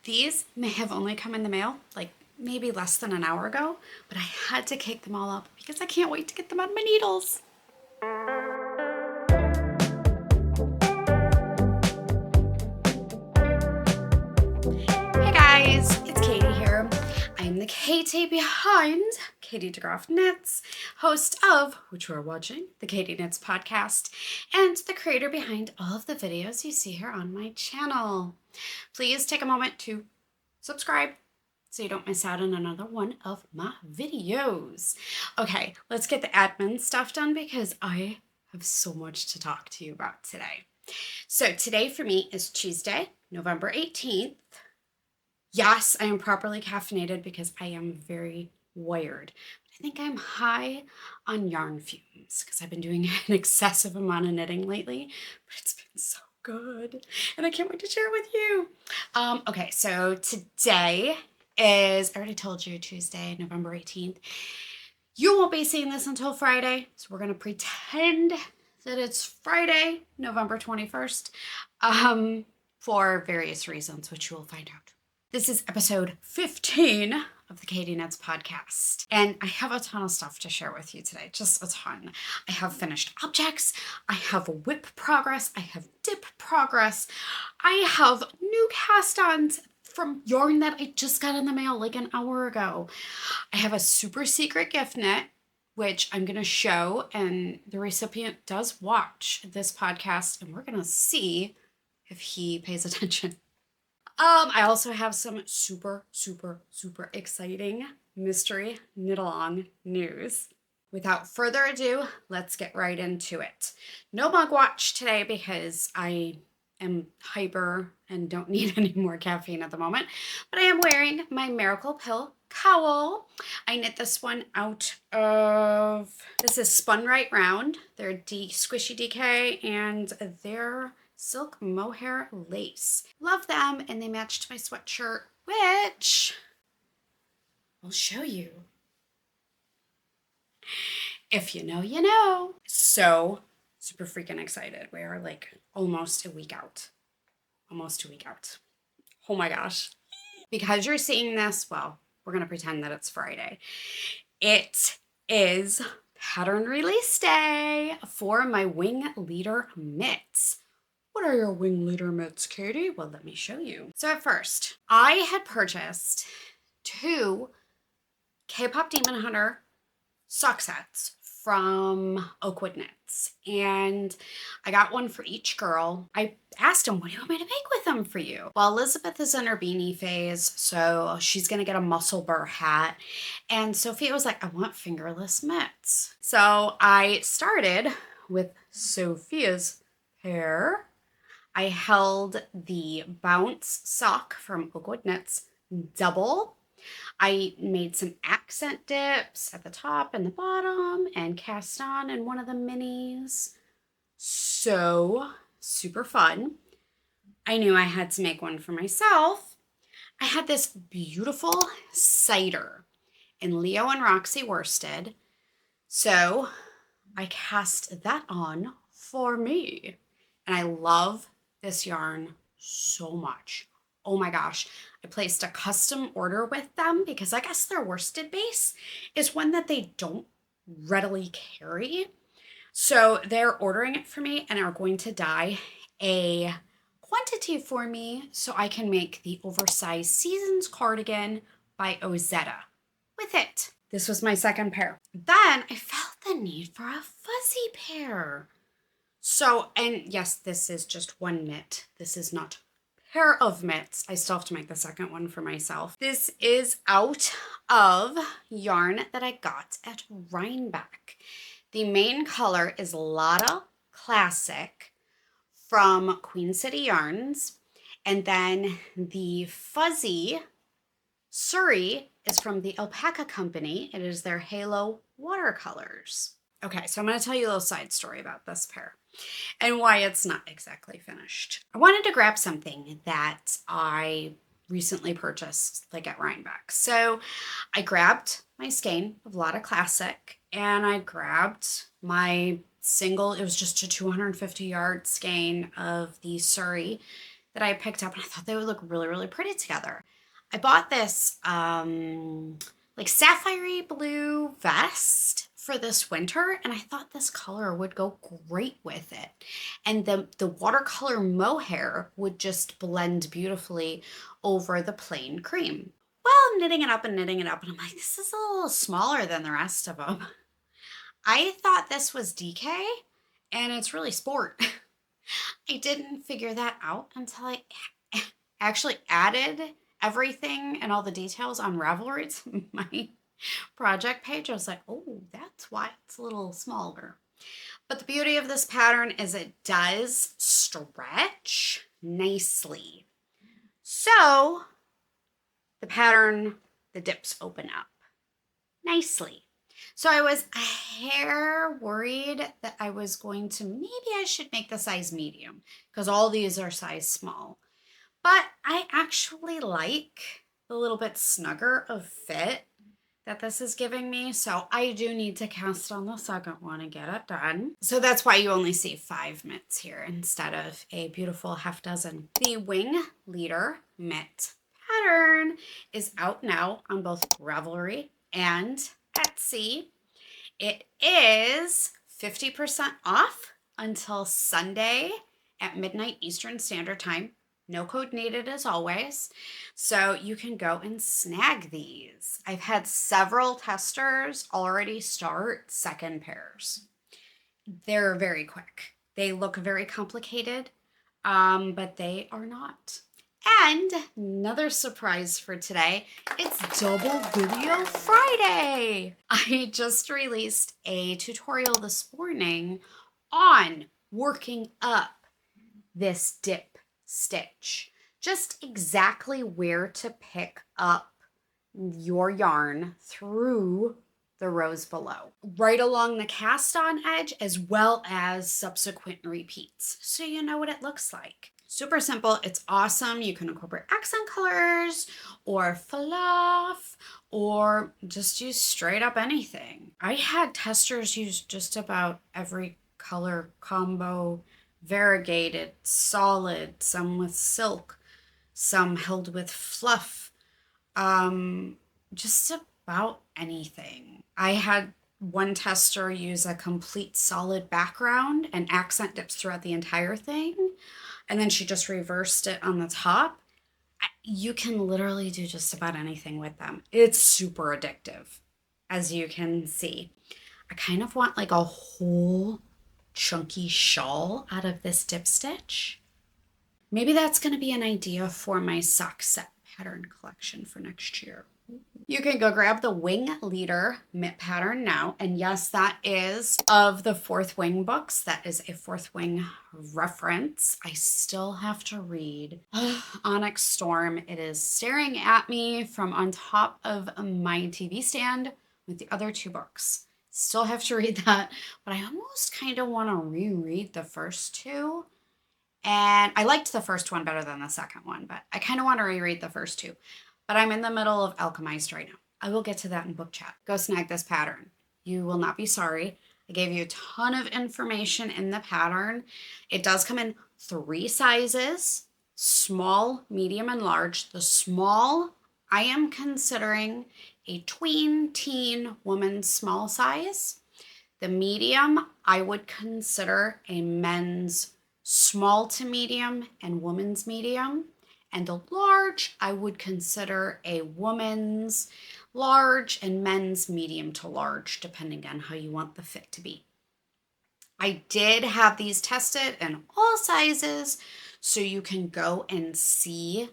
These may have only come in the mail like maybe less than an hour ago, but I had to cake them all up because I can't wait to get them on my needles. Hey guys, it's Katie here. I'm the Katie behind Katie DeGroff Knits, host of, which you are watching, the Katie Knits podcast, and the creator behind all of the videos you see here on my channel. Please take a moment to subscribe so you don't miss out on another one of my videos. Okay, let's get the admin stuff done because I have so much to talk to you about today. So today for me is Tuesday, November 18th. Yes, I am properly caffeinated because I am very wired. I think I'm high on yarn fumes because I've been doing an excessive amount of knitting lately, but it's been so good and I can't wait to share it with you. Okay, so today is, I already told you, Tuesday, November 18th. You won't be seeing this until Friday, so we're going to pretend that it's Friday, November 21st, for various reasons, which you will find out. This is episode 15 of the Katie Knits podcast, and I have a ton of stuff to share with you today, just a ton. I have finished objects, I have whip progress, I have dip progress, I have new cast-ons from yarn that I just got in the mail like an hour ago. I have a super secret gift knit, which I'm going to show, and the recipient does watch this podcast, and we're going to see if he pays attention. I also have some super exciting mystery knit-along news. Without further ado, let's get right into it. No mug watch today because I am hyper and don't need any more caffeine at the moment, but I am wearing my Miracle Pill Cowl. I knit this one out of, this is Spun Right Round. They're squishy DK and they're silk mohair lace. Love them, and they matched my sweatshirt, which I'll show you. If you know, you know. So super freaking excited. We are like almost a week out. Oh my gosh. Because you're seeing this, well, we're going to pretend that it's Friday. It is pattern release day for my Wingleader Mitts. What are your Wingleader Mitts, Katie? Well, let me show you. So at first, I had purchased 2 K-Pop Demon Hunter sock sets from Oakwood Knits, and I got one for each girl. I asked him, what do you want me to make with them for you? Well, Elizabeth is in her beanie phase, so she's gonna get a muscle burr hat, and Sophia was like, I want fingerless mitts. So I started with Sophia's pair. I held the Bounce sock from Oakwood Knits double. I made some accent dips at the top and the bottom and cast on in one of the minis. So super fun. I knew I had to make one for myself. I had this beautiful Cider in Leo and Roxy worsted. So I cast that on for me. And I love this yarn so much. Oh my gosh. I placed a custom order with them because I guess their worsted base is one that they don't readily carry. So they're ordering it for me and are going to dye a quantity for me so I can make the oversized seasons cardigan by Ozetta with it. This was my second pair. Then I felt the need for a fuzzy pair. So, and yes, this is just one mitt. This is not pair of mitts. I still have to make the second one for myself. This is out of yarn that I got at Rhinebeck. The main color is Latta Classic from Queen City Yarns. And then the fuzzy Surrey is from the Alpaca company. It is their Halo Watercolors. Okay, so I'm going to tell you a little side story about this pair and why it's not exactly finished. I wanted to grab something that I recently purchased like at Rhinebeck. So I grabbed my skein of Latta Classic and I grabbed my single, it was just a 250 yard skein of the Surrey that I picked up, and I thought they would look really, really pretty together. I bought this like sapphire blue vest for this winter, and I thought this color would go great with it. And the watercolor mohair would just blend beautifully over the plain cream. Well, I'm knitting it up, and I'm like, this is a little smaller than the rest of them. I thought this was DK, and it's really sport. I didn't figure that out until I actually added everything and all the details on Ravelry to my project page. I was like, oh, that's why it's a little smaller. But the beauty of this pattern is it does stretch nicely. So the pattern, the dips open up nicely. So I was a hair worried that I was going to, maybe I should make the size medium because all these are size small. But I actually like the little bit snugger of fit that this is giving me. So I do need to cast on the second one and get it done. So that's why you only see 5 mitts here instead of a beautiful half dozen. The Wingleader Mitt pattern is out now on both Ravelry and Etsy. It is 50% off until Sunday at midnight Eastern Standard Time. No code needed as always. So you can go and snag these. I've had several testers already start second pairs. They're very quick. They look very complicated, but they are not. And another surprise for today, it's Double Video Friday. I just released a tutorial this morning on working up this dip stitch, just exactly where to pick up your yarn through the rows below, right along the cast on edge, as well as subsequent repeats, so you know what it looks like. Super simple. It's awesome. You can incorporate accent colors or fluff or just use straight up anything. I had testers use just about every color combo, variegated, solid, some with silk, some held with fluff, just about anything. I had one tester use a complete solid background and accent dips throughout the entire thing, and then she just reversed it on the top. You can literally do just about anything with them. It's super addictive, as you can see. I kind of want like a whole chunky shawl out of this dip stitch. Maybe that's going to be an idea for my sock set pattern collection for next year. You can go grab the Wingleader Mitt pattern now. And yes, that is of the Fourth Wing books. That is a Fourth Wing reference. I still have to read Onyx Storm. It is staring at me from on top of my TV stand with the other 2 books. Still have to read that, but I almost kind of want to reread the first 2. And I liked the first one better than the second one, but I kind of want to reread the first 2. But I'm in the middle of Alchemized right now. I will get to that in book chat. Go snag this pattern. You will not be sorry. I gave you a ton of information in the pattern. It does come in 3 sizes, small, medium, and large. The small, I am considering a tween teen woman's small size. The medium, I would consider a men's small to medium and woman's medium. And the large, I would consider a woman's large and men's medium to large, depending on how you want the fit to be. I did have these tested in all sizes, so you can go and see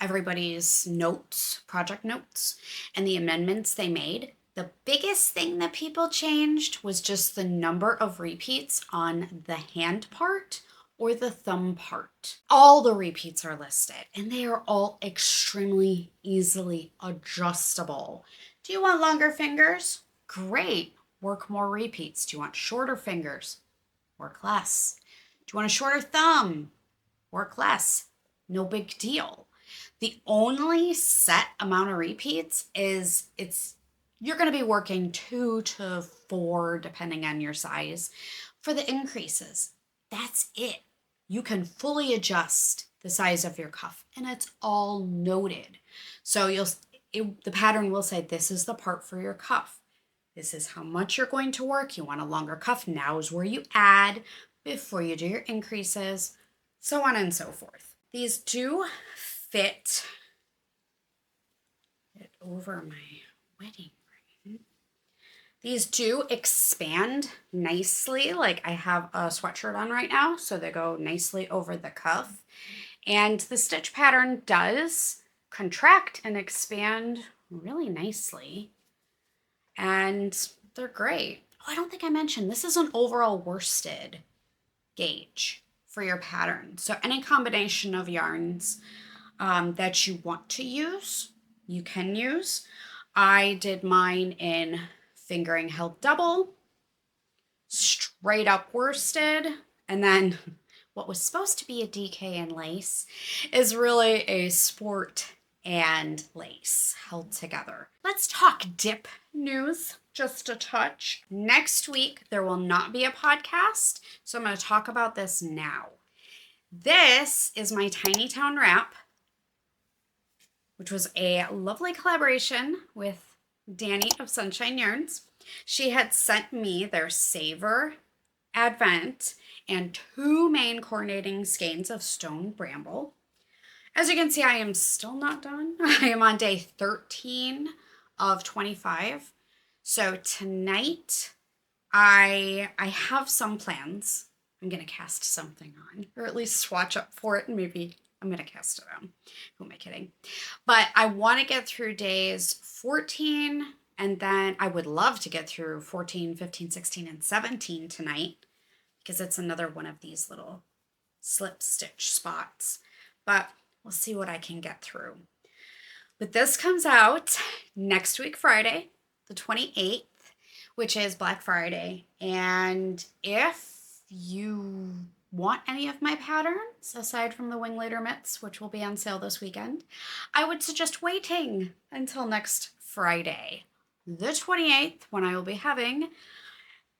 everybody's notes, project notes, and the amendments they made. The biggest thing that people changed was just the number of repeats on the hand part or the thumb part. All the repeats are listed, and they are all extremely easily adjustable. Do you want longer fingers? Great, work more repeats. Do you want shorter fingers? Work less. Do you want a shorter thumb? Work less. No big deal. The only set amount of repeats is you're going to be working 2 to 4, depending on your size, for the increases. That's it. You can fully adjust the size of your cuff, and it's all noted. So the pattern will say, this is the part for your cuff. This is how much you're going to work. You want a longer cuff. Now is where you add before you do your increases, so on and so forth. These do fit it over my wedding ring. These do expand nicely. Like I have a sweatshirt on right now, so they go nicely over the cuff. And the stitch pattern does contract and expand really nicely. And they're great. Oh, I don't think I mentioned, this is an overall worsted gauge for your pattern. So any combination of yarns that you want to use, you can use. I did mine in fingering held double, straight up worsted, and then what was supposed to be a DK and lace is really a sport and lace held together. Let's talk dip news just a touch. Next week, there will not be a podcast, so I'm going to talk about this now. This is my Tiny Town wrap, which was a lovely collaboration with Danny of Sunshine Yarns. She had sent me their Savor Advent and 2 main coordinating skeins of Stone Bramble. As you can see, I am still not done. I am on day 13 of 25. So tonight, I have some plans. I'm going to cast something on, or at least swatch up for it, and maybe I'm going to cast it on. Who am I kidding? But I want to get through days 14, and then I would love to get through 14, 15, 16, and 17 tonight, because it's another one of these little slip stitch spots. But we'll see what I can get through. But this comes out next week, Friday, the 28th, which is Black Friday. And if you want any of my patterns, aside from the Wingleader Mitts, which will be on sale this weekend, I would suggest waiting until next Friday, the 28th, when I will be having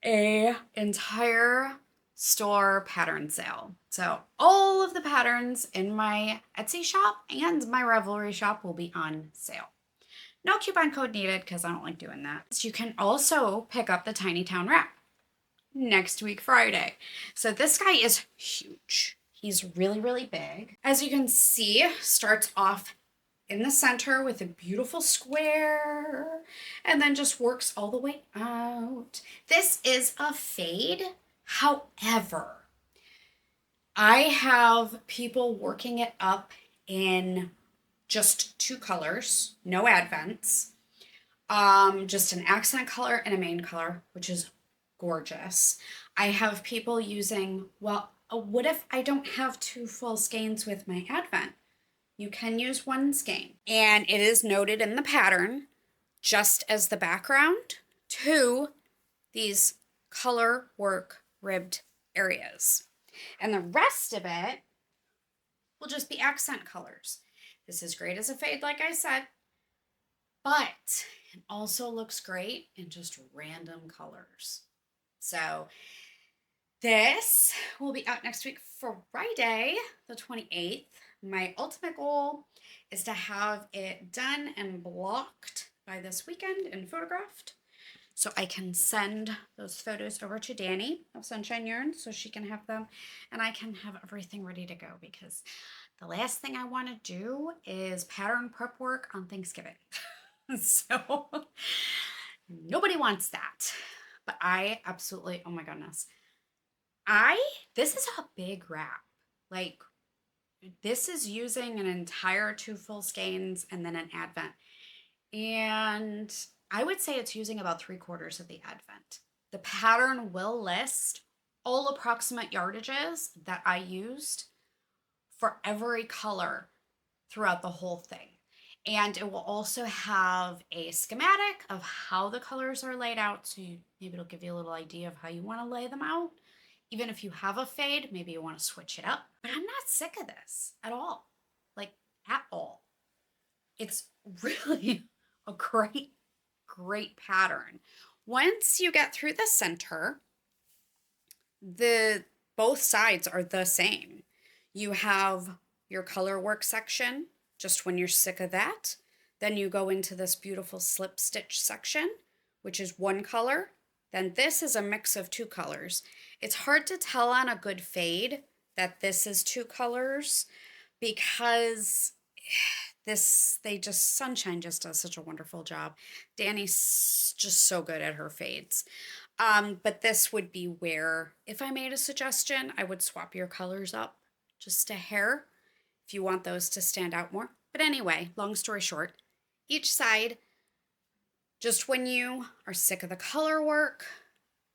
a entire store pattern sale. So all of the patterns in my Etsy shop and my Ravelry shop will be on sale. No coupon code needed because I don't like doing that. So you can also pick up the Tiny Town wrap next week, Friday. So this guy is huge. He's really, really big. As you can see, starts off in the center with a beautiful square and then just works all the way out. This is a fade. However, I have people working it up in just 2 colors, no advents, just an accent color and a main color, which is gorgeous. I have people using, well, what if I don't have 2 full skeins with my advent? You can use 1 skein. And it is noted in the pattern, just as the background, to these color work ribbed areas. And the rest of it will just be accent colors. This is great as a fade, like I said, but it also looks great in just random colors. So this will be out next week, Friday, the 28th. My ultimate goal is to have it done and blocked by this weekend and photographed, so I can send those photos over to Danny of Sunshine Yarns so she can have them, and I can have everything ready to go, because the last thing I want to do is pattern prep work on Thanksgiving. So nobody wants that. But I absolutely, oh my goodness. This is a big wrap. Like, this is using an entire 2 full skeins and then an advent. And I would say it's using about 3/4 of the advent. The pattern will list all approximate yardages that I used for every color throughout the whole thing. And it will also have a schematic of how the colors are laid out. So maybe it'll give you a little idea of how you want to lay them out. Even if you have a fade, maybe you want to switch it up. But I'm not sick of this at all. Like, at all. It's really a great, great pattern. Once you get through the center, both sides are the same. You have your color work section, just when you're sick of that. Then you go into this beautiful slip stitch section, which is one color. Then this is a mix of two colors. It's hard to tell on a good fade that this is two colors because Sunshine just does such a wonderful job. Danny's just so good at her fades. But this would be where, if I made a suggestion, I would swap your colors up just a hair if you want those to stand out more. But anyway, long story short, each side, just when you are sick of the color work,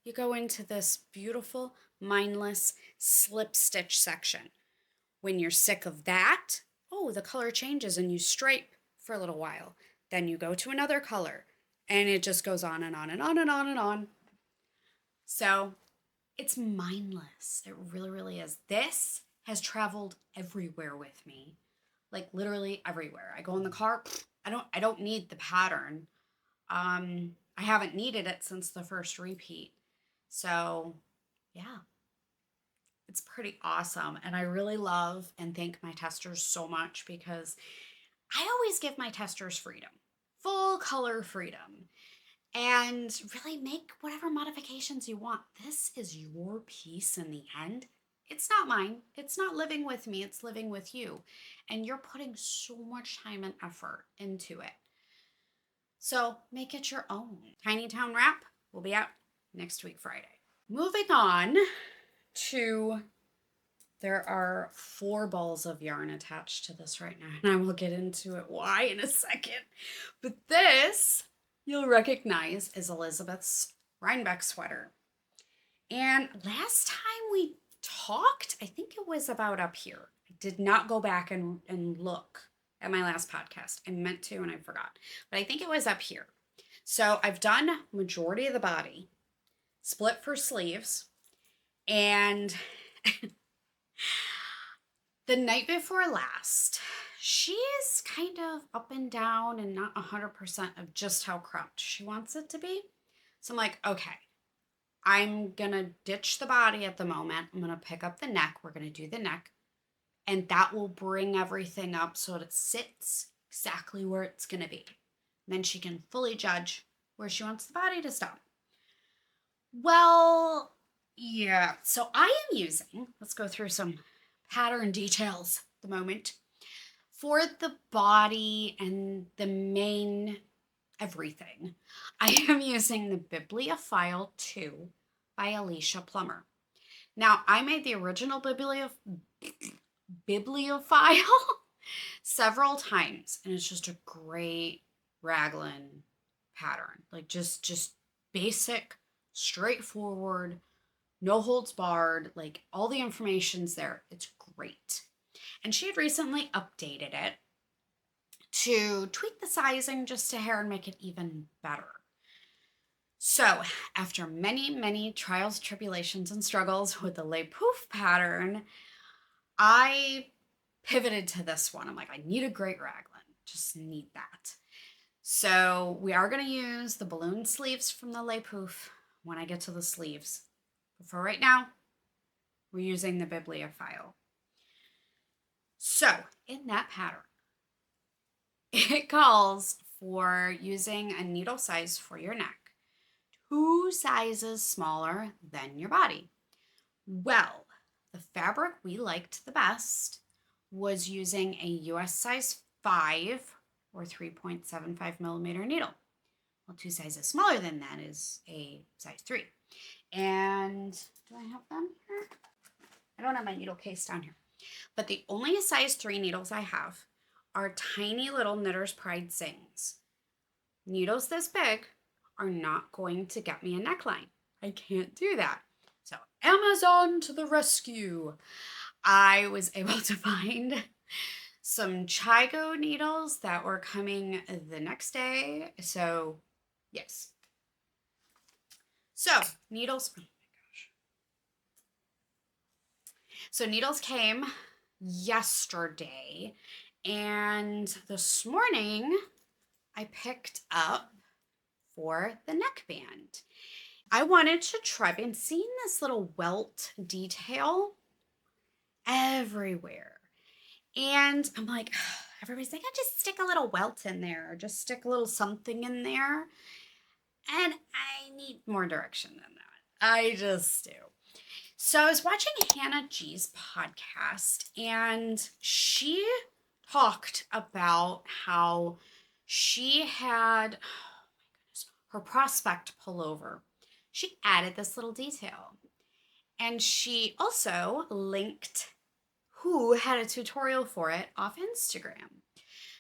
you go into this beautiful, mindless slip stitch section. When you're sick of that, oh, the color changes and you stripe for a little while. Then you go to another color and it just goes on and on and on and on and on. So it's mindless. It really, really is. This has traveled everywhere with me. Like literally everywhere. I go in the car, I don't need the pattern. I haven't needed it since the first repeat. So yeah, it's pretty awesome. And I really love and thank my testers so much because I always give my testers freedom, full color freedom, and really make whatever modifications you want. This is your piece in the end. It's not mine. It's not living with me. It's living with you. And you're putting so much time and effort into it. So make it your own. Tiny Town Wrap will be out next week, Friday. Moving on to, there are 4 balls of yarn attached to this right now, and I will get into it why in a second. But this, you'll recognize, is Elizabeth's Rhinebeck sweater. And last time we talked, I think it was about up here. I did not go back and look at my last podcast. I meant to and I forgot. But I think it was up here. So I've done majority of the body, split for sleeves, and the night before last, she's kind of up and down and not 100% of just how cropped she wants it to be. So I'm like, okay, I'm going to ditch the body at the moment. I'm going to pick up the neck. We're going to do the neck. And that will bring everything up so that it sits exactly where it's going to be. And then she can fully judge where she wants the body to stop. Well, yeah. So I am using, let's go through some pattern details at the moment. For the body and the main everything, I am using the Bibliophile 2 by Alicia Plummer. Now, I made the original Bibliophile several times, and it's just a great raglan pattern. Like just basic, straightforward, no holds barred, like all the information's there. It's great. And she had recently updated it to tweak the sizing just a hair and make it even better. So after many, many trials, tribulations, and struggles with the Le Pouf pattern, I pivoted to this one. I'm like, I need a great raglan. Just need that. So we are going to use the balloon sleeves from the Le Pouf when I get to the sleeves. But for right now, we're using the Bibliophile. So in that pattern, it calls for using a needle size for your neck 2 sizes smaller than your body. Well, the fabric we liked the best was using a US size 5 or 3.75 millimeter needle. Well, 2 sizes smaller than that is a size 3. And do I have them here? I don't have my needle case down here. But the only size 3 needles I have are tiny little Knitter's Pride Sings. Needles this big are not going to get me a neckline. I can't do that. So Amazon to the rescue. I was able to find some Chigo needles that were coming the next day. So yes. So needles, oh my gosh. So needles came yesterday, and this morning I picked up for the neckband. I wanted to try, I've been seeing this little welt detail everywhere. And I'm like, everybody's like, I just stick a little welt in there, or just stick a little something in there. And I need more direction than that. I just do. So I was watching Hannah G's podcast, and she talked about how she had, oh my goodness, her prospect pullover. She added this little detail. And she also linked who had a tutorial for it off Instagram.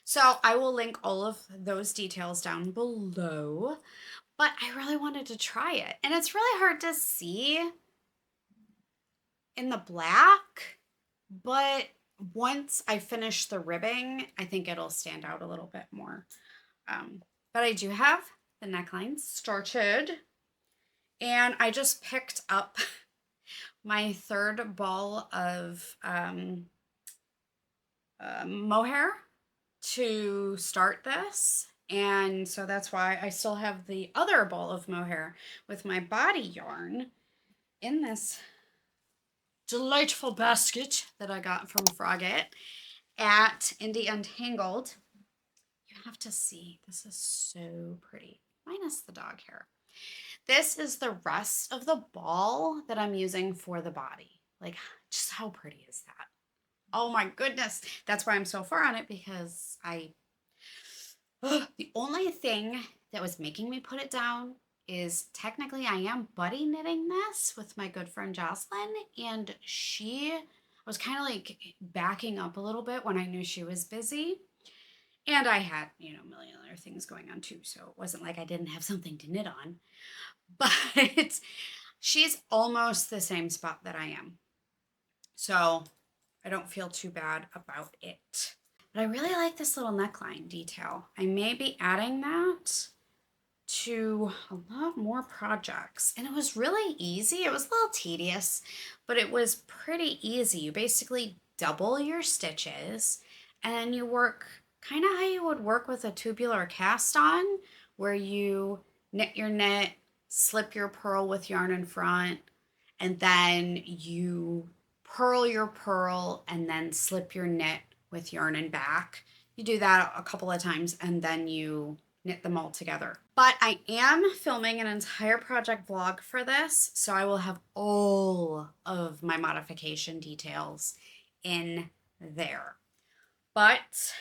So I will link all of those details down below, but I really wanted to try it. And it's really hard to see in the black, but once I finish the ribbing, I think it'll stand out a little bit more. But I do have the neckline started, and I just picked up my third ball of mohair to start this. And so that's why I still have the other ball of mohair with my body yarn in this delightful basket that I got from Frogget at Indie Untangled. You have to see, this is so pretty, minus the dog hair. This is the rest of the ball that I'm using for the body. Like, just how pretty is that? Oh my goodness. That's why I'm so far on it, because the only thing that was making me put it down is technically I am buddy knitting this with my good friend Jocelyn, and I was kind of like backing up a little bit when I knew she was busy. And I had, a million other things going on too, so it wasn't like I didn't have something to knit on. But she's almost the same spot that I am. So I don't feel too bad about it. But I really like this little neckline detail. I may be adding that to a lot more projects. And it was really easy. It was a little tedious, but it was pretty easy. You basically double your stitches, and then you work kind of how you would work with a tubular cast on, where you knit your knit, slip your purl with yarn in front, and then you purl your purl and then slip your knit with yarn in back. You do that a couple of times and then you knit them all together. But I am filming an entire project vlog for this, so I will have all of my modification details in there. But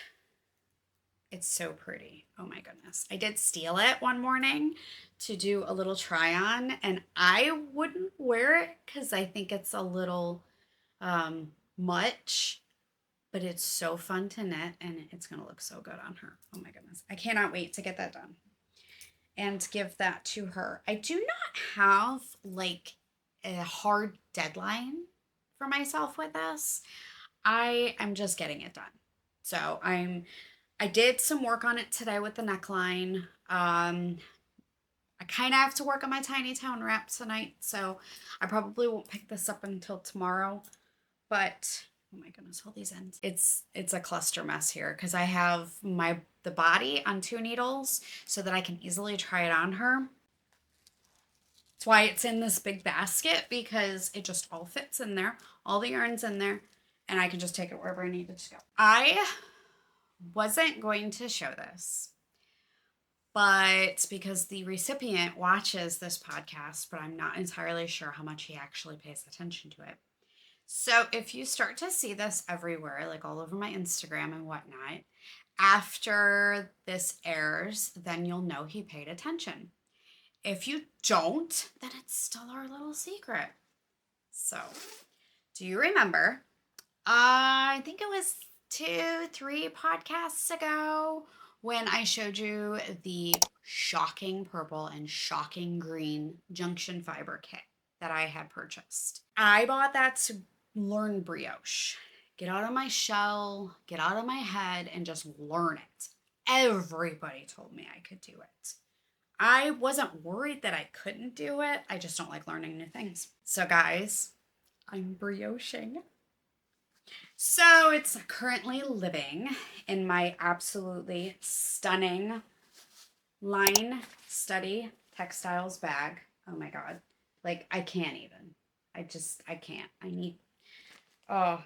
it's so pretty. Oh my goodness. I did steal it one morning to do a little try on, and I wouldn't wear it because I think it's a little much, but it's so fun to knit, and it's going to look so good on her. Oh my goodness. I cannot wait to get that done and give that to her. I do not have like a hard deadline for myself with this. I am just getting it done. So I did some work on it today with the neckline. I kind of have to work on my tiny town wrap tonight, so I probably won't pick this up until tomorrow. But oh my goodness, hold these ends. It's a cluster mess here because I have the body on 2 needles so that I can easily try it on her. That's why it's in this big basket, because it just all fits in there. All the yarn's in there, and I can just take it wherever I need it to go. I wasn't going to show this, but because the recipient watches this podcast, but I'm not entirely sure how much he actually pays attention to it. So if you start to see this everywhere, like all over my Instagram and whatnot, after this airs, then you'll know he paid attention. If you don't, then it's still our little secret. So, do you remember? I think it was 2-3 podcasts ago when I showed you the shocking purple and shocking green junction fiber kit that I had purchased. I bought that to learn brioche. Get out of my shell, get out of my head, and just learn it. Everybody told me I could do it. I wasn't worried that I couldn't do it. I just don't like learning new things. So guys, I'm brioching. So it's currently living in my absolutely stunning Line Study Textiles bag. Oh my God. Like, I can't even. I can't. I need, oh.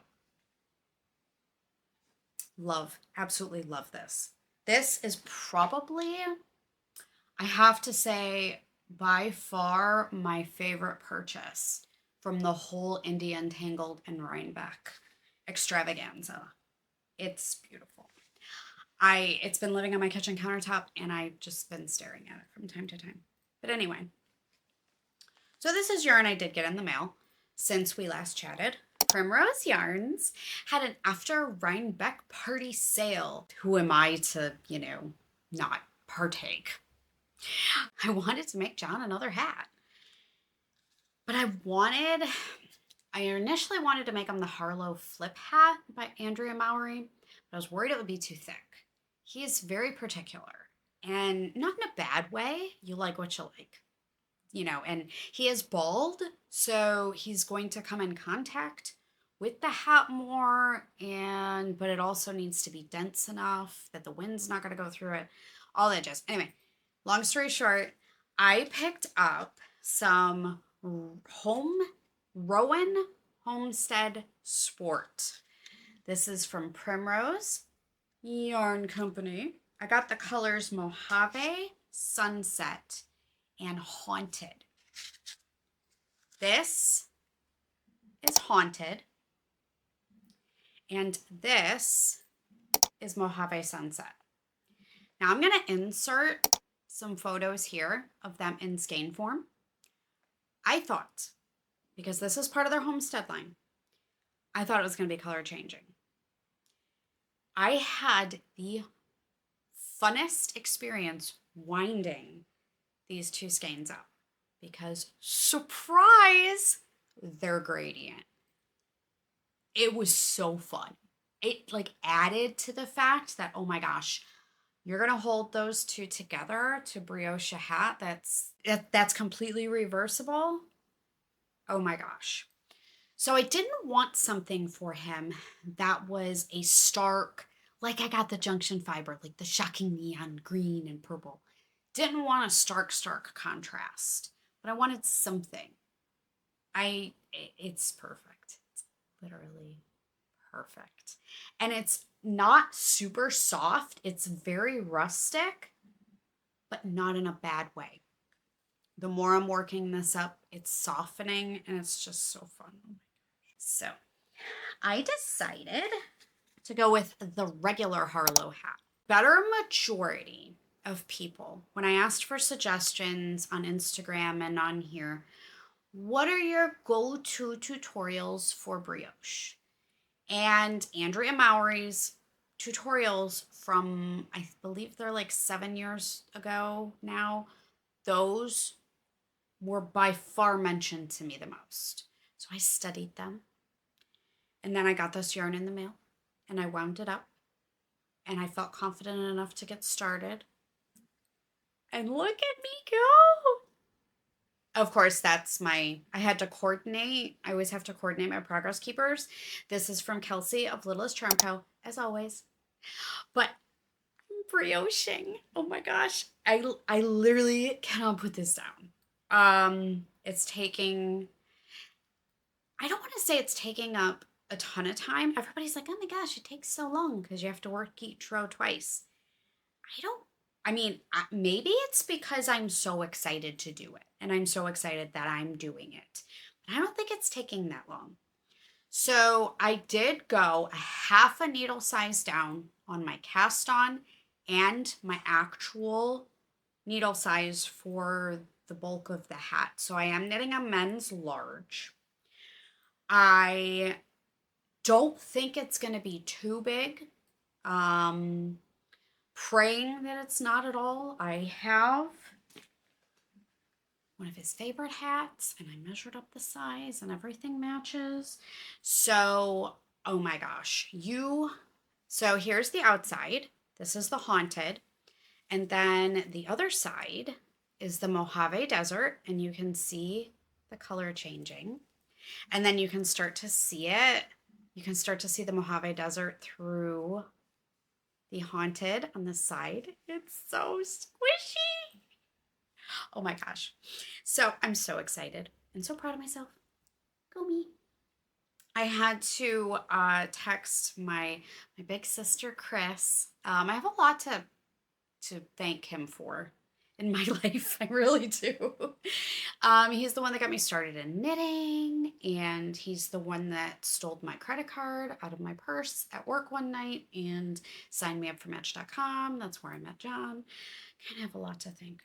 Love, absolutely love this. This is probably, I have to say, by far my favorite purchase from the whole Indian Tangled and Rhinebeck extravaganza. It's beautiful. It's been living on my kitchen countertop and I've just been staring at it from time to time. But anyway, so this is yarn I did get in the mail since we last chatted. Primrose Yarns had an after Rhinebeck party sale. Who am I to, not partake? I wanted to make John another hat. But I initially wanted to make him the Harlow flip hat by Andrea Mowry, but I was worried it would be too thick. He is very particular, and not in a bad way. You like what you like, and he is bald, so he's going to come in contact with the hat more, but it also needs to be dense enough that the wind's not going to go through it. All that jazz. Anyway, long story short, I picked up some Rowan Homestead Sport. This is from Primrose Yarn Company. I got the colors Mojave, Sunset, and Haunted. This is Haunted, and this is Mojave Sunset. Now I'm going to insert some photos here of them in skein form. I thought, because this is part of their Homestead line, I thought it was going to be color changing. I had the funnest experience winding these two skeins up because, surprise, they're gradient. It was so fun. It added to the fact that, oh my gosh, you're going to hold those two together to brioche a hat that's completely reversible. Oh my gosh. So I didn't want something for him that was a stark, like I got the junction fiber, like the shocking neon green and purple. Didn't want a stark contrast, but I wanted something. It's perfect. It's literally perfect. And it's not super soft. It's very rustic, but not in a bad way. The more I'm working this up, it's softening and it's just so fun. So I decided to go with the regular Harlow hat. Better majority of people, when I asked for suggestions on Instagram and on here, what are your go-to tutorials for brioche? And Andrea Mowry's tutorials from, I believe they're like 7 years ago now, those were by far mentioned to me the most. So I studied them. And then I got this yarn in the mail and I wound it up and I felt confident enough to get started. And look at me go. Of course, I had to coordinate. I always have to coordinate my progress keepers. This is from Kelsey of Littlest Charm Co, as always. But brioching, oh my gosh. I literally cannot put this down. It's taking, I don't want to say it's taking up a ton of time. Everybody's like, oh my gosh, it takes so long because you have to work each row twice. Maybe it's because I'm so excited to do it and I'm so excited that I'm doing it. But I don't think it's taking that long. So I did go a half a needle size down on my cast on and my actual needle size for the bulk of the hat. So I am knitting a men's large. I don't think it's going to be too big. Praying that it's not at all. I have one of his favorite hats and I measured up the size and everything matches. So, oh my gosh. So here's the outside. This is the Haunted. And then the other side is the Mojave Desert, and you can see the color changing. And then you can start to see it. You can start to see the Mojave Desert through the Haunted on the side. It's so squishy. Oh my gosh. So I'm so excited and so proud of myself. Go me. I had to text my big sister Chris. I have a lot to thank him for in my life. I really do. He's the one that got me started in knitting, and he's the one that stole my credit card out of my purse at work one night and signed me up for Match.com. That's where I met John. Kind of have a lot to thank.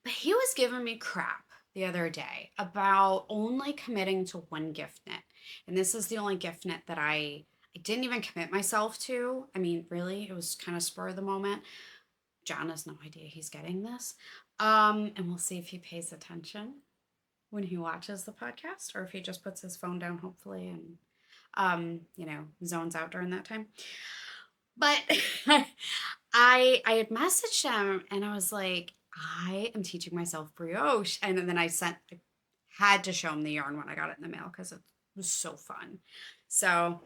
But he was giving me crap the other day about only committing to one gift knit. And this is the only gift knit that I didn't even commit myself to. I mean, really, it was kind of spur of the moment. John has no idea he's getting this. And we'll see if he pays attention when he watches the podcast, or if he just puts his phone down, hopefully, and, zones out during that time. But I had messaged him and I was like, I am teaching myself brioche. And then I had to show him the yarn when I got it in the mail because it was so fun. So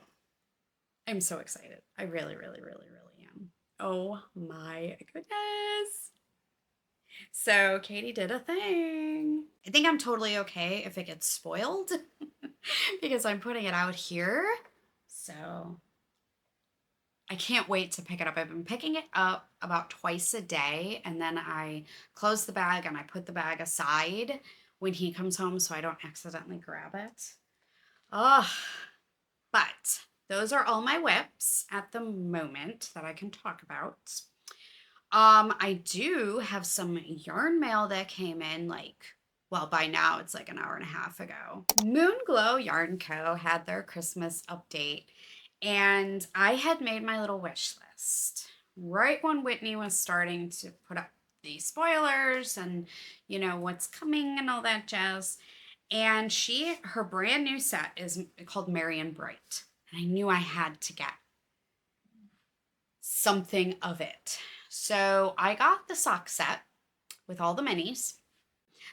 I'm so excited. I really, really, really, really am. Oh my goodness. So Katie did a thing. I think I'm totally okay if it gets spoiled because I'm putting it out here. So I can't wait to pick it up. I've been picking it up about twice a day, and then I close the bag and I put the bag aside when he comes home so I don't accidentally grab it. Oh, but those are all my whips at the moment that I can talk about. I do have some yarn mail that came in by now it's like an hour and a half ago. Moonglow Yarn Co. had their Christmas update, and I had made my little wish list right when Whitney was starting to put up the spoilers and, what's coming and all that jazz. And her brand new set is called Merry and Bright. And I knew I had to get something of it. So I got the sock set with all the minis.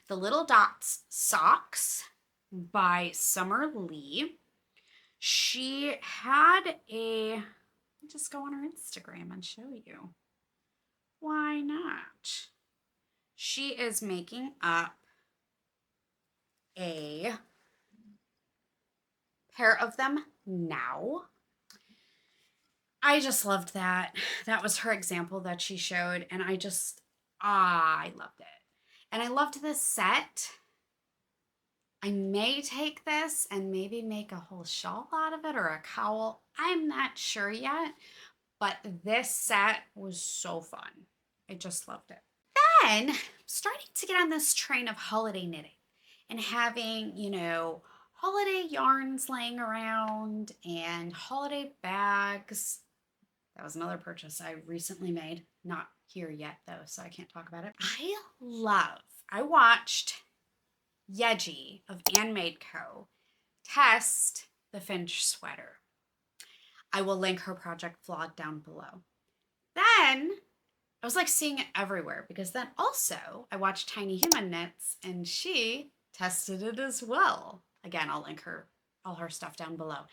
The Little Dots socks by Summer Lee. She had let me just go on her Instagram and show you. Why not? She is making up a pair of them now. I just loved that. That was her example that she showed, and I loved it. And I loved this set. I may take this and maybe make a whole shawl out of it or a cowl. I'm not sure yet, but this set was so fun. I just loved it. Then starting to get on this train of holiday knitting and having, holiday yarns laying around and holiday bags. That was another purchase I recently made. Not here yet though, so I can't talk about it. I watched Jezek of Handmade Co. test the Finch sweater. I will link her project vlog down below. Then I was seeing it everywhere because then also I watched Tiny Human Knits and she tested it as well. Again, I'll link all her stuff down below.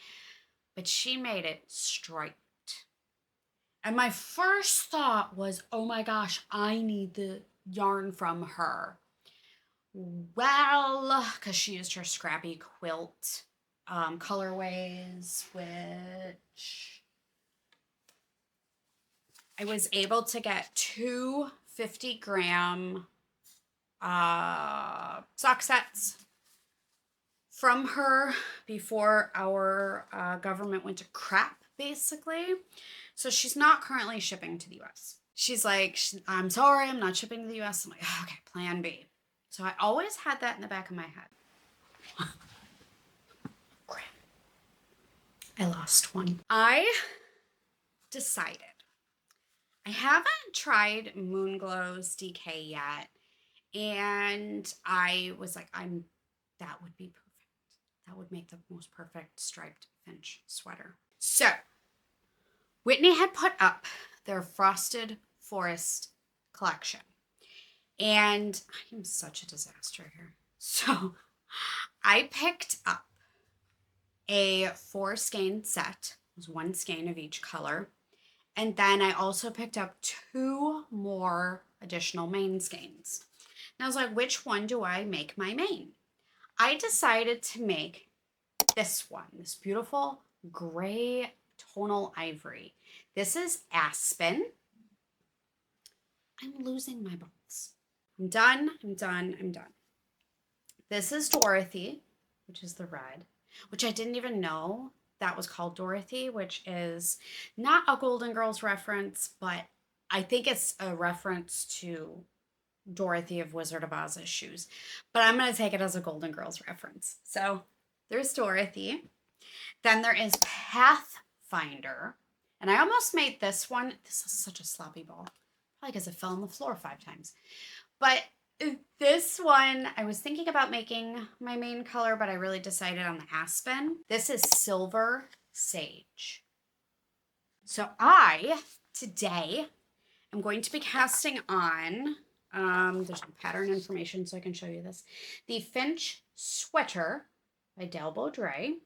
But she made it striped. And my first thought was, oh my gosh, I need the yarn from her. Well, because she used her scrappy quilt colorways, which I was able to get two 50-gram sock sets from her before our government went to crap, basically. So she's not currently shipping to the US. She's like, I'm sorry, I'm not shipping to the US. I'm like, oh, okay, plan B. So I always had that in the back of my head. Crap. I lost one. I decided. I haven't tried Moonglow's DK yet. And I was like, that would be perfect. That would make the most perfect striped Finch sweater. So Whitney had put up their Frosted Forest collection. And I am such a disaster here. So I picked up a 4-skein set. It was 1 skein of each color. And then I also picked up 2 more additional main skeins. And I was like, which one do I make my main? I decided to make this one, this beautiful gray tonal ivory. This is Aspen. I'm losing my balls. I'm done. This is Dorothy, which is the red, which I didn't even know that was called Dorothy, which is not a Golden Girls reference, but I think it's a reference to Dorothy of Wizard of Oz's shoes. But I'm going to take it as a Golden Girls reference. So there's Dorothy. Then there is Pathfinder. And I almost made this one. This is such a sloppy ball. Probably because it fell on the floor 5 times. But this one, I was thinking about making my main color, but I really decided on the Aspen. This is Silver Sage. So today, I'm going to be casting on, there's no pattern information, so I can show you this, the Finch Sweater by Del Baudry.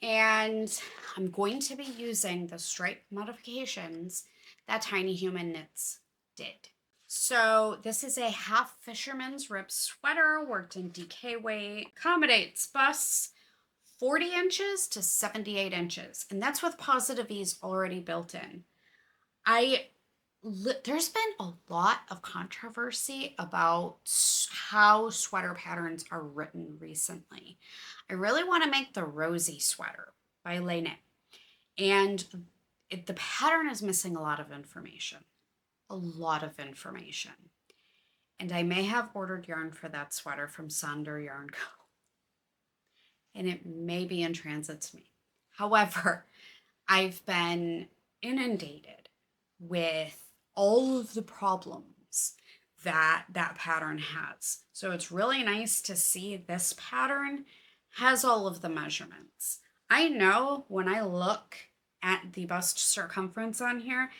And I'm going to be using the stripe modifications that Tiny Human Knits did. So this is a half fisherman's rib sweater worked in DK weight, accommodates busts 40 inches to 78 inches. And that's with positive ease already built in. There's been a lot of controversy about how sweater patterns are written recently. I really want to make the Rosy Sweater by Knit. And the pattern is missing a lot of information. And I may have ordered yarn for that sweater from Cider Yarn Co. And it may be in transit to me. However, I've been inundated with all of the problems that pattern has. So it's really nice to see this pattern has all of the measurements. I know when I look at the bust circumference on here,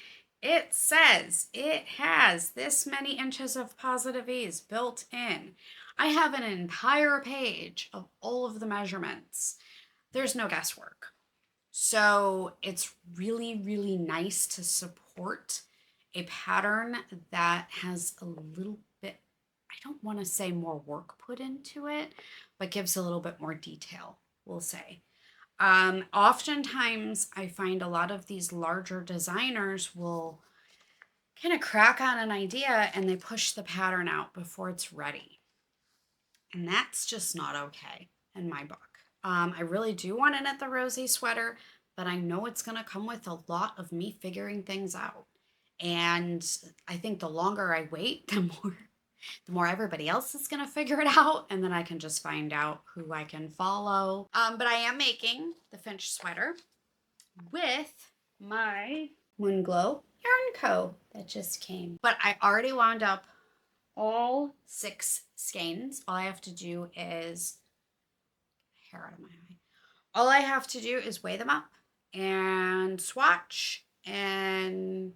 it says it has this many inches of positive ease built in. I have an entire page of all of the measurements. There's no guesswork. So it's really, really nice to support a pattern that has a little bit, I don't want to say more work put into it, but gives a little bit more detail, we'll say. Oftentimes I find a lot of these larger designers will kind of crack on an idea and they push the pattern out before it's ready. And that's just not okay in my book. I really do want to knit the Rosy Sweater, but I know it's going to come with a lot of me figuring things out. And I think the longer I wait, the more everybody else is going to figure it out. And then I can just find out who I can follow. But I am making the Finch sweater with my Moonglow Yarn Co. that just came. But I already wound up all 6 skeins. All I have to do is, hair out of my eye. All I have to do is weigh them up and swatch and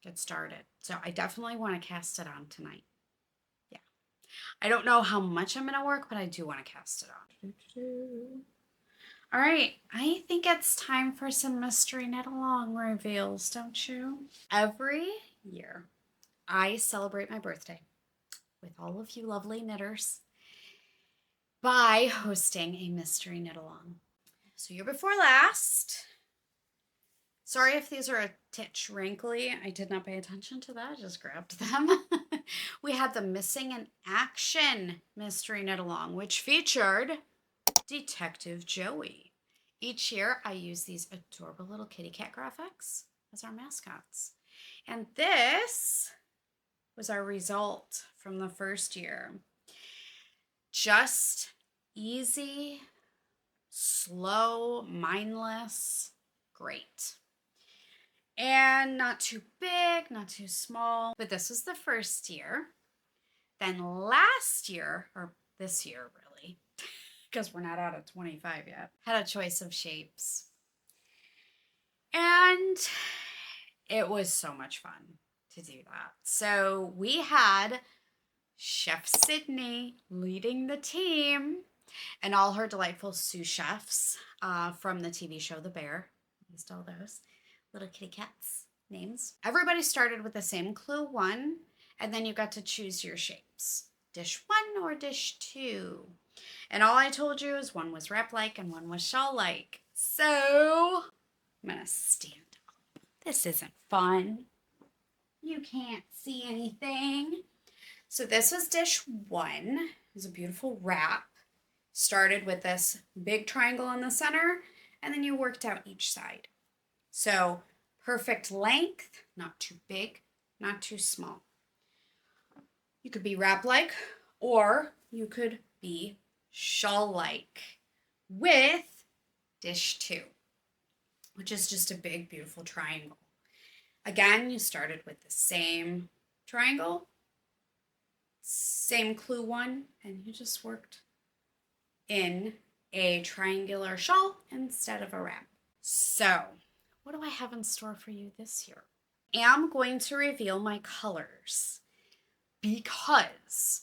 get started. So I definitely want to cast it on tonight. Yeah. I don't know how much I'm going to work, but I do want to cast it on. All right. I think it's time for some mystery knit along reveals, don't you? Every year, I celebrate my birthday with all of you lovely knitters by hosting a mystery knit along. So year before last, sorry if these are a titch wrinkly. I did not pay attention to that. I just grabbed them. We had the Missing in Action mystery knit along, which featured Detective Joey. Each year I use these adorable little kitty cat graphics as our mascots. And this was our result from the first year. Just easy, slow, mindless, great. And not too big, not too small, but this was the first year. Then last year, or this year really, because we're not out of 25 yet, had a choice of shapes. And it was so much fun to do that. So we had Chef Sydney leading the team and all her delightful sous chefs from the TV show The Bear. Used all those little kitty cats names. Everybody started with the same clue 1, and then you got to choose your shapes. Dish 1 or dish 2. And all I told you is one was wrap-like and one was shawl-like. So I'm gonna stand up. This isn't fun. You can't see anything. So this was dish one. It was a beautiful wrap. Started with this big triangle in the center, and then you worked out each side. So perfect length, not too big, not too small. You could be wrap-like, or you could be shawl-like with dish two, which is just a big, beautiful triangle. Again, you started with the same triangle, same clue one, and you just worked in a triangular shawl instead of a wrap. So, what do I have in store for you this year? I am going to reveal my colors because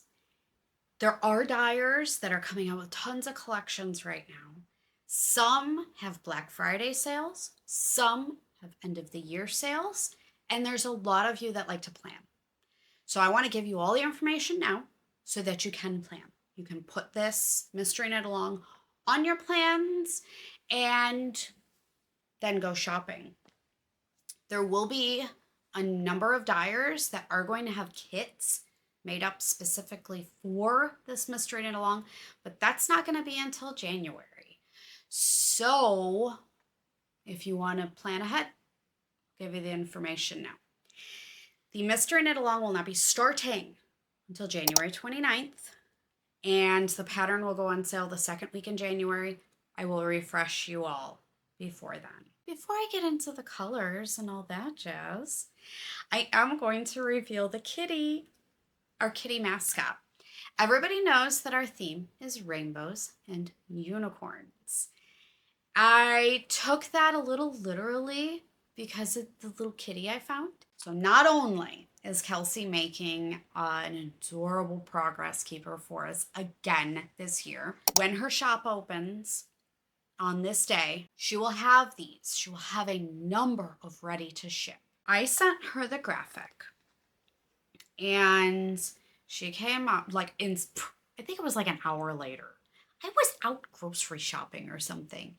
there are dyers that are coming out with tons of collections right now. Some have Black Friday sales, some have end of the year sales, and there's a lot of you that like to plan. So I want to give you all the information now so that you can plan. You can put this Mystery Knit Along on your plans and then go shopping. There will be a number of dyers that are going to have kits made up specifically for this Mystery Knit Along, but that's not going to be until January. So if you want to plan ahead, I'll give you the information now. The Mystery Knit Along will not be starting until January 29th, and the pattern will go on sale the second week in January. I will refresh you all before then. Before I get into the colors and all that jazz, I am going to reveal the kitty, our kitty mascot. Everybody knows that our theme is rainbows and unicorns. I took that a little literally because of the little kitty I found. So not only is Kelsey making an adorable progress keeper for us again this year, when her shop opens on this day, she will have these. She will have a number of ready to ship. I sent her the graphic and she came up like in, I think it was like an hour later. I was out grocery shopping or something.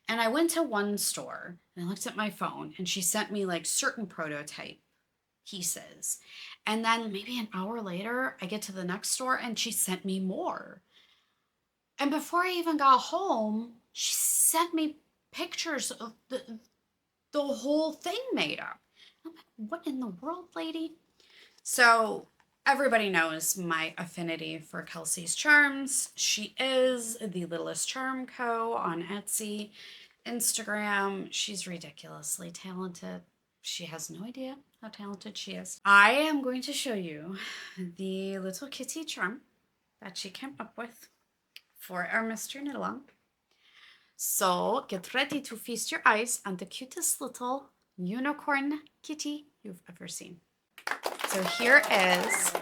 And I went to one store and I looked at my phone and she sent me like certain prototype pieces. And then maybe an hour later, I get to the next store and she sent me more. And before I even got home, she sent me pictures of the whole thing made up. I'm like, what in the world, lady? So everybody knows my affinity for Kelsey's charms. She is the Littlest Charm Co on Etsy, Instagram. She's ridiculously talented. She has no idea how talented she is. I am going to show you the little kitty charm that she came up with for our Mystery Knit Along. So get ready to feast your eyes on the cutest little unicorn kitty you've ever seen. So here is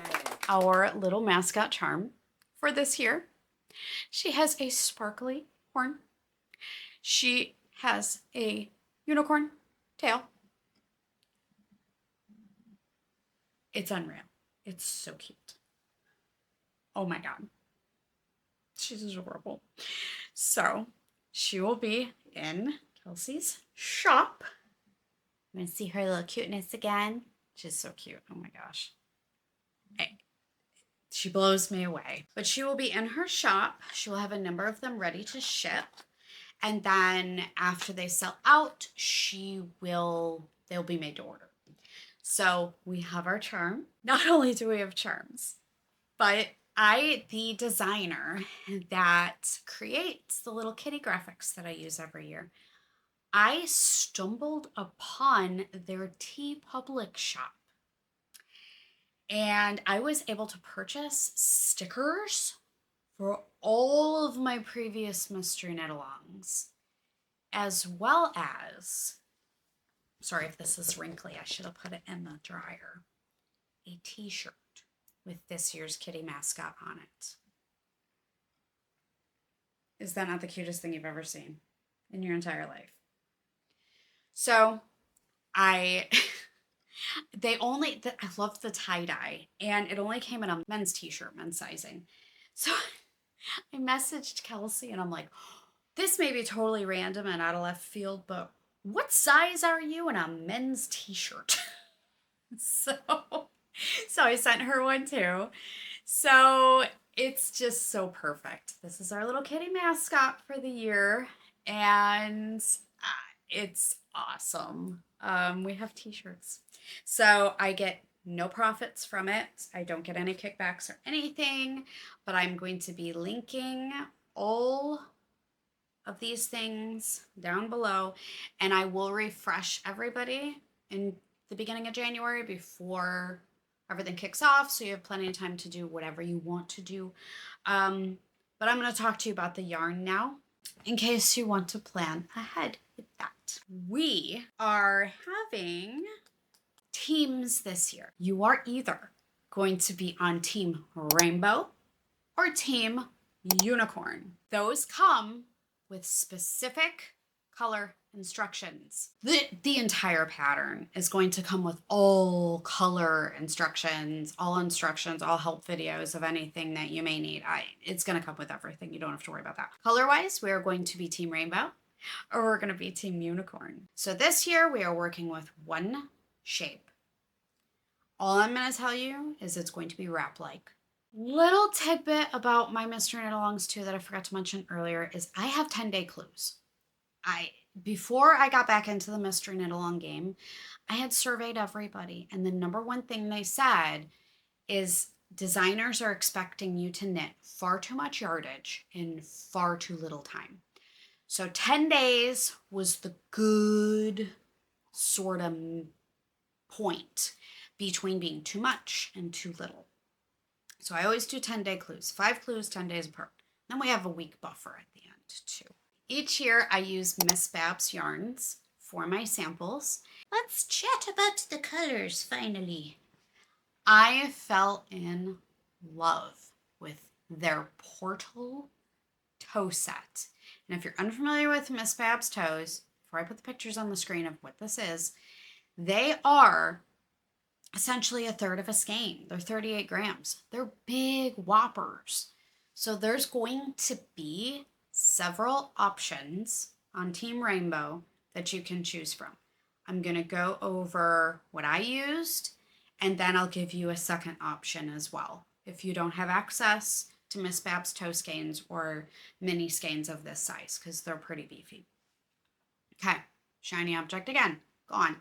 our little mascot charm for this year. She has a sparkly horn. She has a unicorn tail. It's unreal. It's so cute. Oh my God. She's adorable. So she will be in Kelsey's shop. I'm going to see her little cuteness again. She's so cute. Oh my gosh. She blows me away. But she will be in her shop. She will have a number of them ready to ship. And then after they sell out, they'll be made to order. So we have our charm. Not only do we have charms, but the designer that creates the little kitty graphics that I use every year, I stumbled upon their TeePublic shop. And I was able to purchase stickers for all of my previous Mystery Knit Alongs, as well as, sorry if this is wrinkly, I should have put it in the dryer, a t-shirt with this year's kitty mascot on it. Is that not the cutest thing you've ever seen in your entire life? So I love the tie-dye, and it only came in a men's t-shirt, men's sizing. So I messaged Kelsey and I'm like, this may be totally random and out of left field, but what size are you in a men's t-shirt? So, so I sent her one too. So it's just so perfect. This is our little kitty mascot for the year, and it's awesome. We have t-shirts. So I get no profits from it. I don't get any kickbacks or anything, but I'm going to be linking all of these things down below, and I will refresh everybody in the beginning of January before everything kicks off, so you have plenty of time to do whatever you want to do. But I'm going to talk to you about the yarn now in case you want to plan ahead with that. We are having teams this year. You are either going to be on Team Rainbow or Team Unicorn. Those come with specific color instructions. The entire pattern is going to come with all color instructions, all help videos of anything that you may need. It's going to come with everything. You don't have to worry about that. Color-wise, we are going to be Team Rainbow or we're going to be Team Unicorn. So this year we are working with one shape. All I'm going to tell you is it's going to be wrap-like. Little tidbit about my mystery knit-alongs too that I forgot to mention earlier is I have 10-day clues. Before I got back into the mystery knit-along game, I had surveyed everybody, and the number one thing they said is designers are expecting you to knit far too much yardage in far too little time. So 10 days was the good sort of point between being too much and too little. So I always do 10-day clues, 5 clues, 10 days apart. Then we have a week buffer at the end too. Each year I use Miss Babs yarns for my samples. Let's chat about the colors finally. I fell in love with their Portal toe set. And if you're unfamiliar with Miss Babs toes, before I put the pictures on the screen of what this is, they are essentially a third of a skein. They're 38 grams. They're big whoppers. So there's going to be several options on Team Rainbow that you can choose from. I'm going to go over what I used, and then I'll give you a second option as well if you don't have access to Miss Babs toe skeins or mini skeins of this size, because they're pretty beefy. Okay, shiny object again, gone.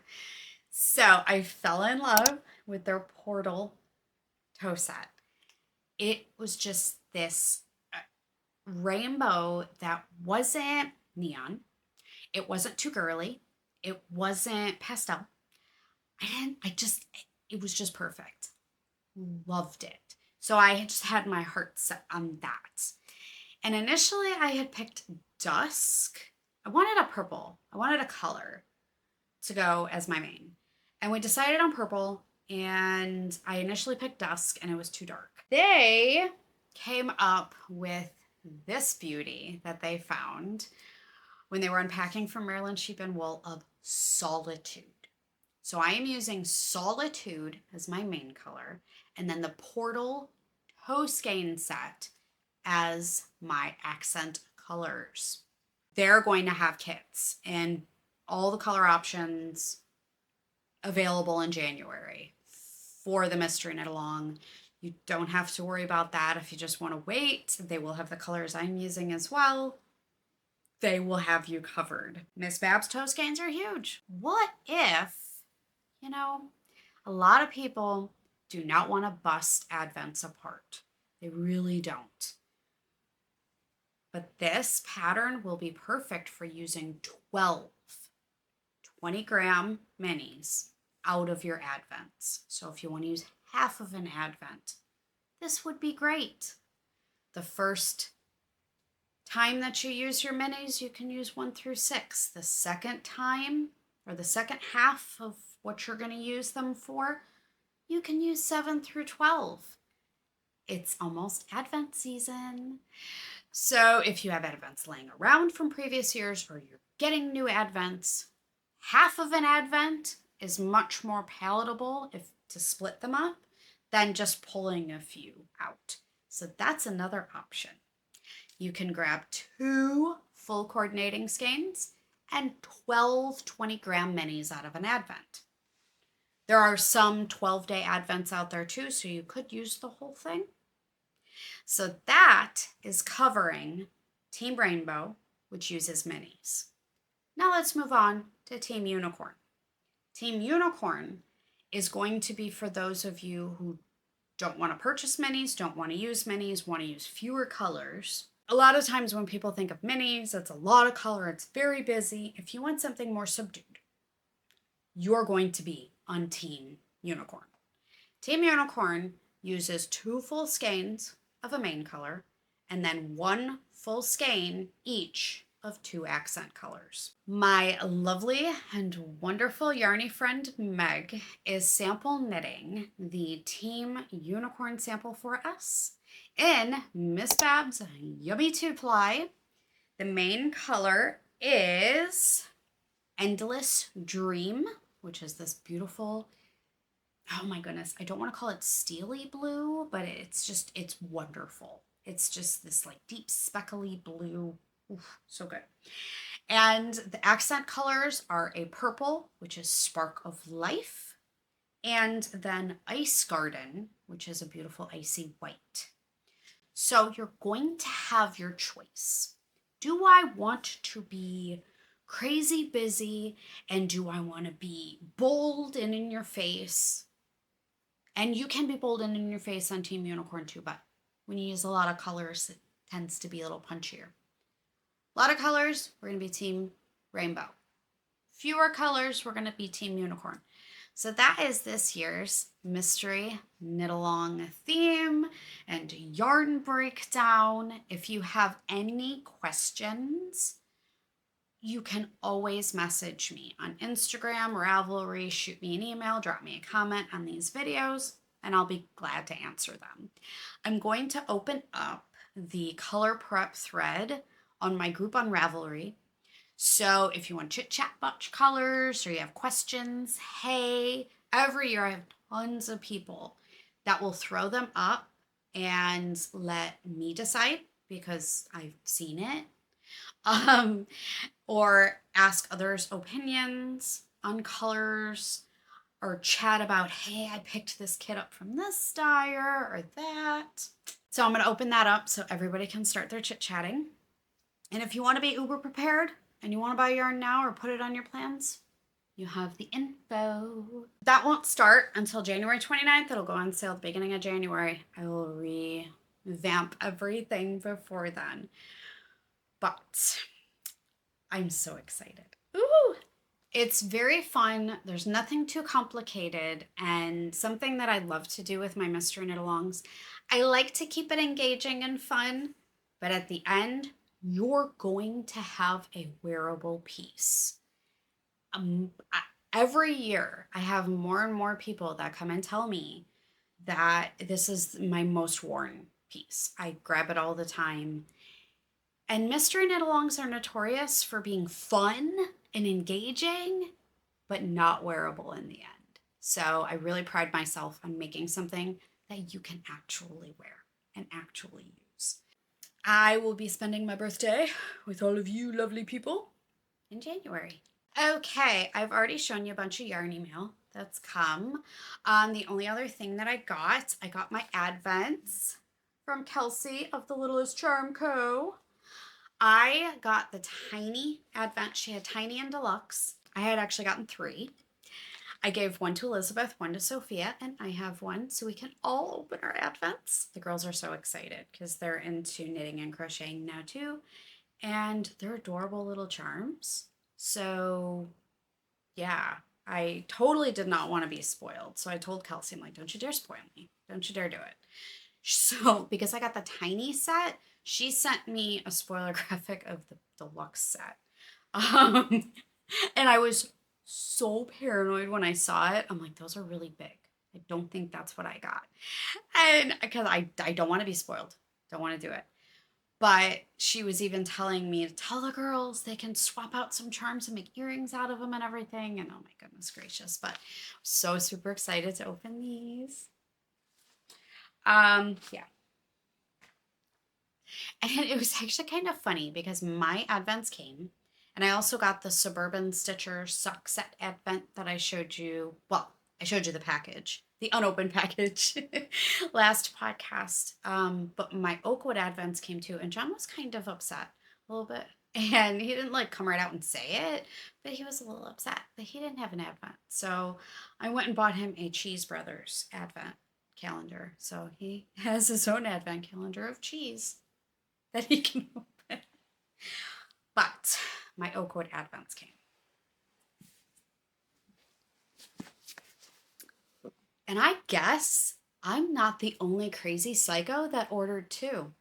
So I fell in love with their Portal toe set. It was just this rainbow that wasn't neon. It wasn't too girly. It wasn't pastel. It was just perfect. Loved it. So I just had my heart set on that. And initially I had picked dusk. I wanted a purple. I wanted a color to go as my main. And we decided on purple, and I initially picked dusk and it was too dark. They came up with this beauty that they found when they were unpacking from Maryland Sheep and Wool of Solitude. So I am using Solitude as my main color, and then the Portal toe skein set as my accent colors. They're going to have kits and all the color options available in January for the mystery knit along. You don't have to worry about that if you just want to wait. They will have the colors I'm using as well. They will have you covered. Miss Babs toe skeins are huge. What if, a lot of people do not want to bust advents apart. They really don't. But this pattern will be perfect for using 12 20-gram minis out of your advents. So if you want to use half of an advent, this would be great. The first time that you use your minis, you can use 1 through 6. The second time, or the second half of what you're going to use them for, you can use 7 through 12. It's almost Advent season. So if you have Advents laying around from previous years, or you're getting new Advents, half of an Advent is much more palatable to split them up than just pulling a few out. So that's another option. You can grab 2 full coordinating skeins and 12 20-gram minis out of an advent. There are some 12-day advents out there too, so you could use the whole thing. So that is covering Team Rainbow, which uses minis. Now let's move on to Team Unicorn. Team Unicorn is going to be for those of you who don't want to purchase minis, don't want to use minis, want to use fewer colors. A lot of times when people think of minis, it's a lot of color, it's very busy. If you want something more subdued, you're going to be on Team Unicorn. Team Unicorn uses 2 full skeins of a main color and then 1 full skein each of 2 accent colors. My lovely and wonderful yarny friend Meg is sample knitting the Team Unicorn sample for us in Miss Bab's Yummy 2-ply. The main color is Endless Dream, which is this beautiful, oh my goodness, I don't want to call it steely blue, but it's wonderful. It's just this like deep speckly blue. Oof, so good. And the accent colors are a purple, which is Spark of Life, and then Ice Garden, which is a beautiful icy white. So you're going to have your choice. Do I want to be crazy busy, and do I want to be bold and in your face? And you can be bold and in your face on Team Unicorn too, but when you use a lot of colors, it tends to be a little punchier. A lot of colors, we're going to be Team Rainbow. Fewer colors, we're going to be Team Unicorn. So that is this year's mystery knit along theme and yarn breakdown. If you have any questions, you can always message me on Instagram, Ravelry, shoot me an email, drop me a comment on these videos, and I'll be glad to answer them. I'm going to open up the color prep thread on my group on Ravelry. So if you want to chit chat about colors or you have questions, hey, every year I have tons of people that will throw them up and let me decide because I've seen it. Or ask others' opinions on colors, or chat about, hey, I picked this kit up from this dyer or that. So I'm going to open that up so everybody can start their chit-chatting. And if you want to be uber prepared and you want to buy yarn now or put it on your plans, you have the info. That won't start until January 29th. It'll go on sale at the beginning of January. I will revamp everything before then. But I'm so excited. Ooh! It's very fun. There's nothing too complicated, and something that I love to do with my mystery knit-alongs. I like to keep it engaging and fun, but at the end, you're going to have a wearable piece. Every year, I have more and more people that come and tell me that this is my most worn piece. I grab it all the time. And mystery knit-alongs are notorious for being fun and engaging, but not wearable in the end. So I really pride myself on making something that you can actually wear and actually use. I will be spending my birthday with all of you lovely people in January. Okay, I've already shown you a bunch of yarn email that's come. The only other thing that I got my advents from Kelsey of the Littlest Charm Co. I got the tiny advent. She had tiny and deluxe. I had actually gotten 3. I gave one to Elizabeth, one to Sophia, and I have one so we can all open our advents. The girls are so excited because they're into knitting and crocheting now too. And they're adorable little charms. So yeah, I totally did not want to be spoiled. So I told Kelsey, I'm like, don't you dare spoil me. Don't you dare do it. So because I got the tiny set, she sent me a spoiler graphic of the deluxe set. And I was so paranoid when I saw it. I'm like, those are really big. I don't think that's what I got. And because I don't want to be spoiled. Don't want to do it. But she was even telling me to tell the girls they can swap out some charms and make earrings out of them and everything. And oh my goodness gracious. But I'm so super excited to open these. Yeah. And it was actually kind of funny because my advents came, and I also got the Suburban Stitcher sock set advent that I showed you. Well, I showed you the package, the unopened package last podcast. But my Oakwood advents came too, and John was kind of upset a little bit. And he didn't like come right out and say it, but he was a little upset that he didn't have an advent. So I went and bought him a Cheese Brothers advent calendar. So he has his own advent calendar of cheese that he can open. But my Oakwood advents came. And I guess I'm not the only crazy psycho that ordered two.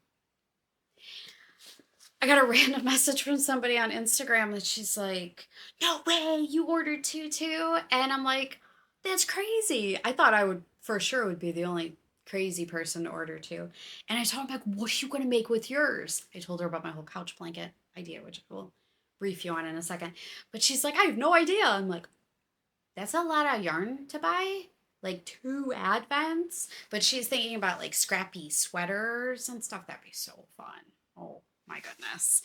I got a random message from somebody on Instagram that she's like, no way, you ordered two too? And I'm like, that's crazy. I thought I would for sure would be the only crazy person to order two. And I told him, like, what are you going to make with yours? I told her about my whole couch blanket idea, which we'll brief you on in a second. But she's like, I have no idea. I'm like, that's a lot of yarn to buy. Like 2 advents. But she's thinking about like scrappy sweaters and stuff. That'd be so fun. Oh my goodness.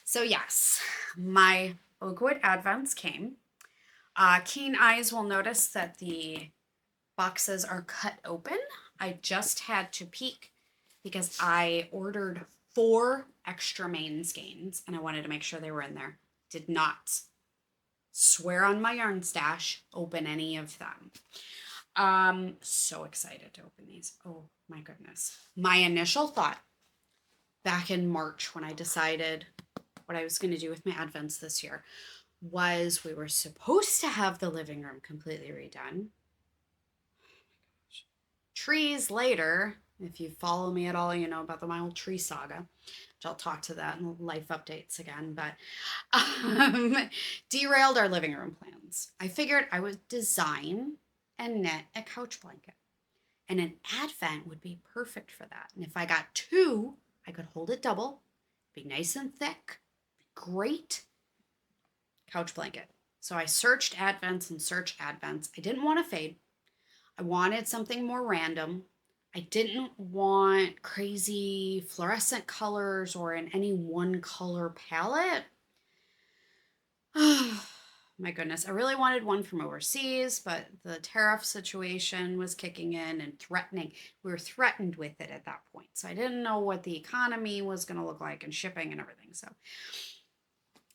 So yes, my Oakwood advents came. Keen eyes will notice that the boxes are cut open. I just had to peek because I ordered 4 extra main skeins and I wanted to make sure they were in there. Did not, swear on my yarn stash, open any of them. So excited to open these. Oh my goodness. My initial thought back in March when I decided what I was going to do with my advents this year was we were supposed to have the living room completely redone. Trees later, if you follow me at all, you know about the my old tree saga, which I'll talk to that in life updates again, but derailed our living room plans. I figured I would design and knit a couch blanket, and an advent would be perfect for that. And if I got 2, I could hold it double, be nice and thick, be great couch blanket. So I searched advents and searched advents. I didn't want to fade. I wanted something more random. I didn't want crazy fluorescent colors or in any one color palette. My goodness, I really wanted one from overseas, but the tariff situation was kicking in and threatening. We were threatened with it at that point. So I didn't know what the economy was going to look like and shipping and everything. So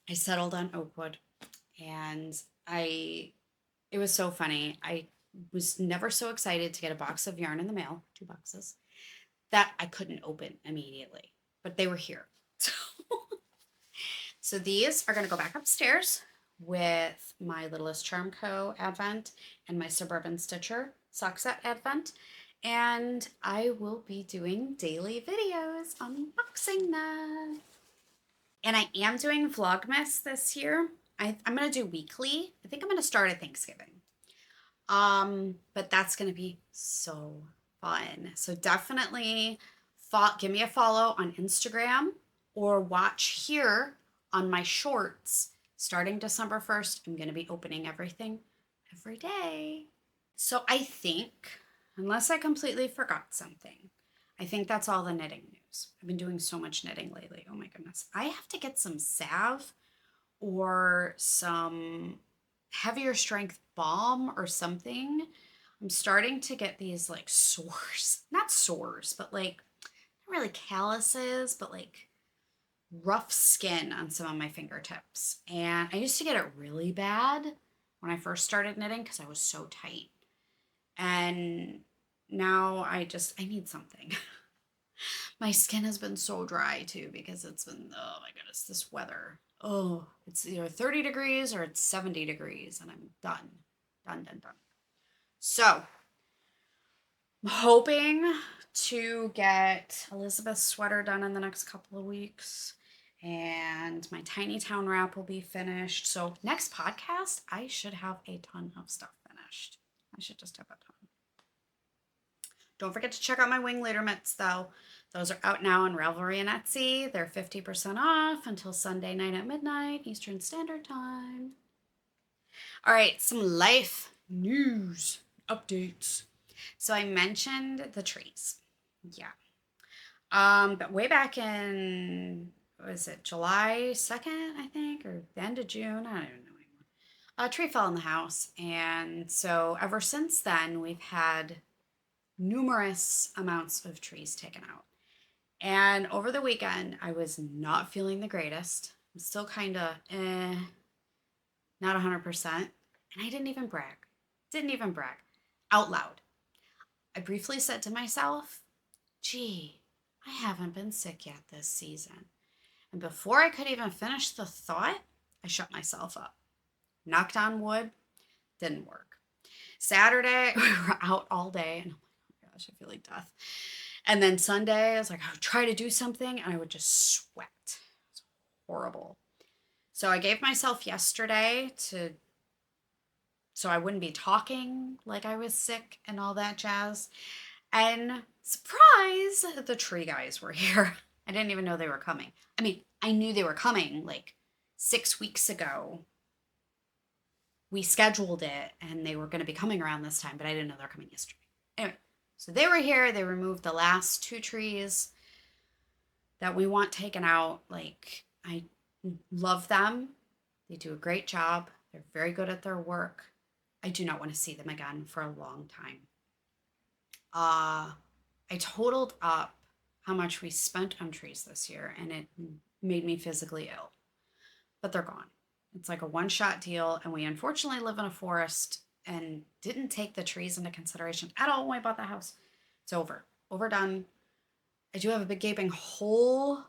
I settled on Oakwood, and it was so funny. I was never so excited to get a box of yarn in the mail, 2 boxes, that I couldn't open immediately, but they were here. So these are going to go back upstairs with my Littlest Charm Co. advent and my Suburban Stitcher sock set advent. And I will be doing daily videos unboxing them. And I am doing Vlogmas this year. I'm going to do weekly. I think I'm going to start at Thanksgiving. But that's going to be so fun. So definitely give me a follow on Instagram or watch here on my shorts. Starting December 1st, I'm going to be opening everything every day. So I think, unless I completely forgot something, I think that's all the knitting news. I've been doing so much knitting lately. Oh my goodness. I have to get some salve or some heavier strength balm or something. I'm starting to get these like sores. Not sores, but like, not really calluses, but like rough skin on some of my fingertips. And I used to get it really bad when I first started knitting because I was so tight. And now I need something. My skin has been so dry too because it's been, oh my goodness, this weather. Oh, it's either 30 degrees or it's 70 degrees and I'm done. Done. So I'm hoping to get Elizabeth's sweater done in the next couple of weeks. And my Tiny Town wrap will be finished. So next podcast, I should have a ton of stuff finished. I should just have a ton. Don't forget to check out my Wingleader Mitts, though. Those are out now on Ravelry and Etsy. They're 50% off until Sunday night at midnight, Eastern Standard Time. All right, some life news updates. So I mentioned the trees. Yeah. But way back in, what was it, July 2nd, I think, or the end of June? I don't even know anymore. A tree fell in the house. And so ever since then, we've had numerous amounts of trees taken out. And over the weekend, I was not feeling the greatest. I'm still kind of not 100%. And I didn't even brag. Didn't even brag out loud. I briefly said to myself, gee, I haven't been sick yet this season. And before I could even finish the thought, I shut myself up. Knocked on wood, didn't work. Saturday, we were out all day, and oh my gosh, I feel like death. And then Sunday, I was like, I would try to do something, and I would just sweat. It was horrible. So I gave myself yesterday so I wouldn't be talking like I was sick and all that jazz. And surprise, the tree guys were here. I didn't even know they were coming. I mean, I knew they were coming like 6 weeks ago. We scheduled it and they were going to be coming around this time, but I didn't know they were coming yesterday. Anyway, so they were here. They removed the last 2 trees that we want taken out. Like, I love them. They do a great job. They're very good at their work. I do not want to see them again for a long time. I totaled up how much we spent on trees this year, and it made me physically ill. But they're gone. It's like a one-shot deal, and we unfortunately live in a forest and didn't take the trees into consideration at all when we bought the house. It's over. Overdone. I do have a big gaping hole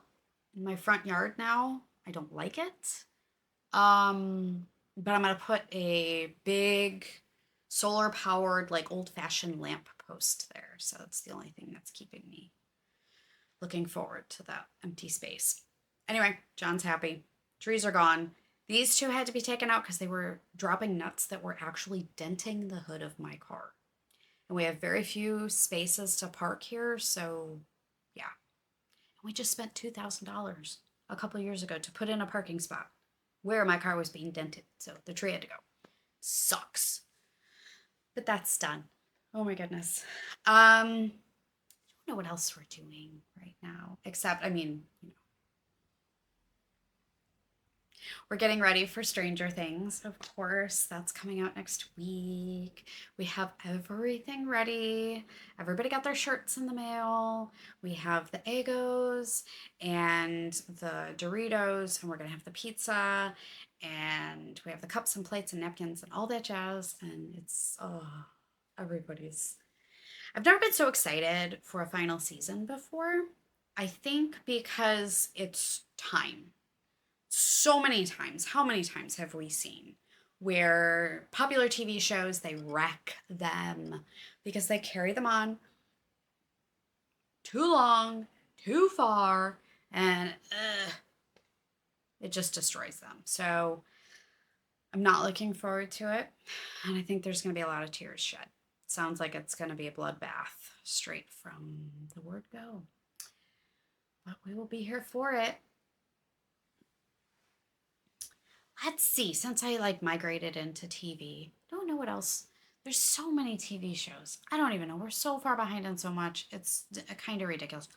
in my front yard now. I don't like it. But I'm going to put a big solar-powered, like, old-fashioned lamp post there. So that's the only thing that's keeping me looking forward to that empty space. Anyway, John's happy. Trees are gone. These 2 had to be taken out because they were dropping nuts that were actually denting the hood of my car. And we have very few spaces to park here, so yeah. And we just spent $2,000 a couple years ago to put in a parking spot where my car was being dented, so the tree had to go. Sucks. But that's done. Oh my goodness. I don't know what else we're doing right now, except, I mean, we're getting ready for Stranger Things, of course. That's coming out next week. We have everything ready. Everybody got their shirts in the mail. We have the Eggos and the Doritos, and we're going to have the pizza, and we have the cups and plates and napkins and all that jazz. And it's, everybody's. I've never been so excited for a final season before. I think because it's time. So many times, how many times have we seen where popular TV shows, they wreck them because they carry them on too long, too far, and it just destroys them. So I'm not looking forward to it, and I think there's going to be a lot of tears shed. Sounds like it's going to be a bloodbath straight from the word go. But we will be here for it. Let's see, since I like migrated into TV, don't know what else. There's so many TV shows. I don't even know. We're so far behind on so much. It's kind of ridiculous.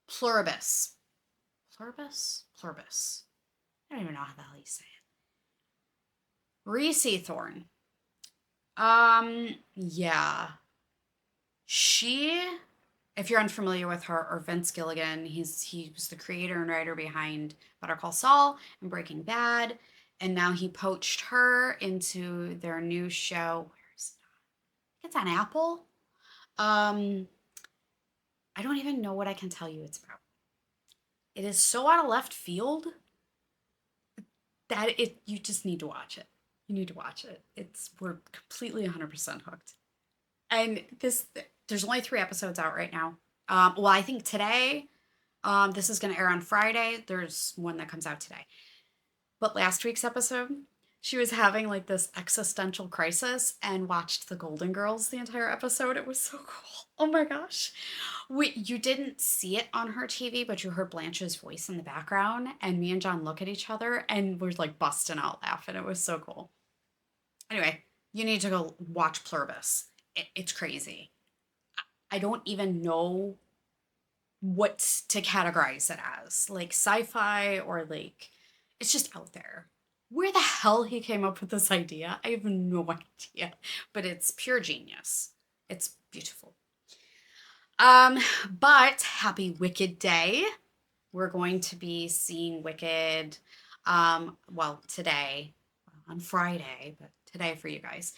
Pluribus. Pluribus? Pluribus. I don't even know how the hell you say it. Reese Thorne. Yeah. She, if you're unfamiliar with her, or Vince Gilligan, he was the creator and writer behind Better Call Saul and Breaking Bad, and now he poached her into their new show. Where is it? It's on Apple. I don't even know what I can tell you it's about. It is so out of left field that you just need to watch it. You need to watch it. We're completely 100% hooked. And there's only 3 episodes out right now. Well, I think today, this is going to air on Friday. There's one that comes out today. But last week's episode, she was having like this existential crisis and watched The Golden Girls the entire episode. It was so cool. Oh my gosh. You didn't see it on her TV, but you heard Blanche's voice in the background. And me and John look at each other and we're like busting out laughing. It was so cool. Anyway, you need to go watch Pluribus. It's crazy. I don't even know what to categorize it as, like sci-fi or like it's just out there. Where the hell he came up with this idea, I have no idea, but it's pure genius. It's beautiful. But happy Wicked Day. We're going to be seeing Wicked, well, today, on Friday, but today for you guys.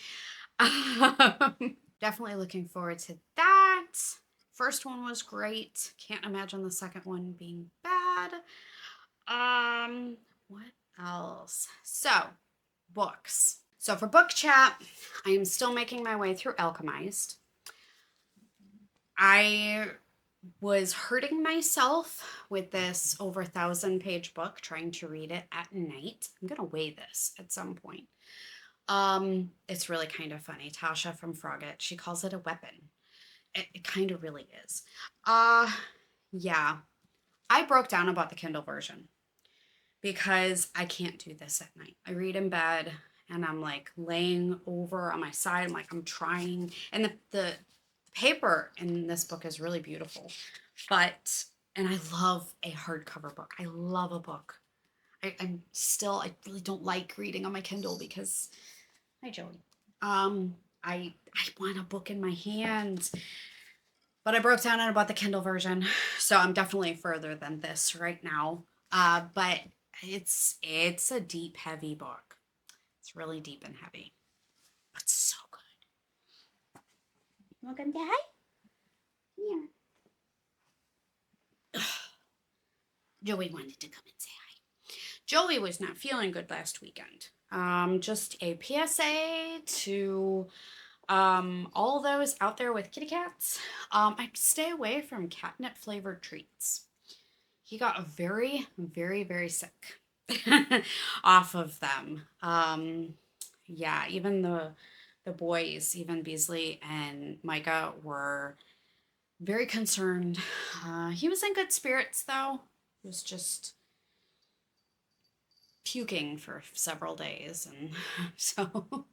Definitely looking forward to that. First one was great. Can't imagine the second one being bad. What else? So, books. So for book chat, I am still making my way through Alchemized. I was hurting myself with this over 1,000-page book, trying to read it at night. I'm gonna weigh this at some point. It's really kind of funny. Tasha from Frogget, she calls it a weapon. It kind of really is. Yeah. I broke down about the Kindle version because I can't do this at night. I read in bed and I'm like laying over on my side. I'm like, I'm trying. And the paper in this book is really beautiful. And I love a hardcover book. I love a book. I really don't like reading on my Kindle because, hi Joey. I want a book in my hands. But I broke down on about the Kindle version, so I'm definitely further than this right now. But it's a deep, heavy book. It's really deep and heavy, but so good. Welcome, Dad. Yeah. Joey wanted to come and say hi. Joey was not feeling good last weekend. Just a PSA to all those out there with kitty cats. I'd stay away from catnip flavored treats. He got very, very, very sick off of them. Yeah, even the boys, even Beasley and Micah, were very concerned. He was in good spirits though. He was just puking for several days, and so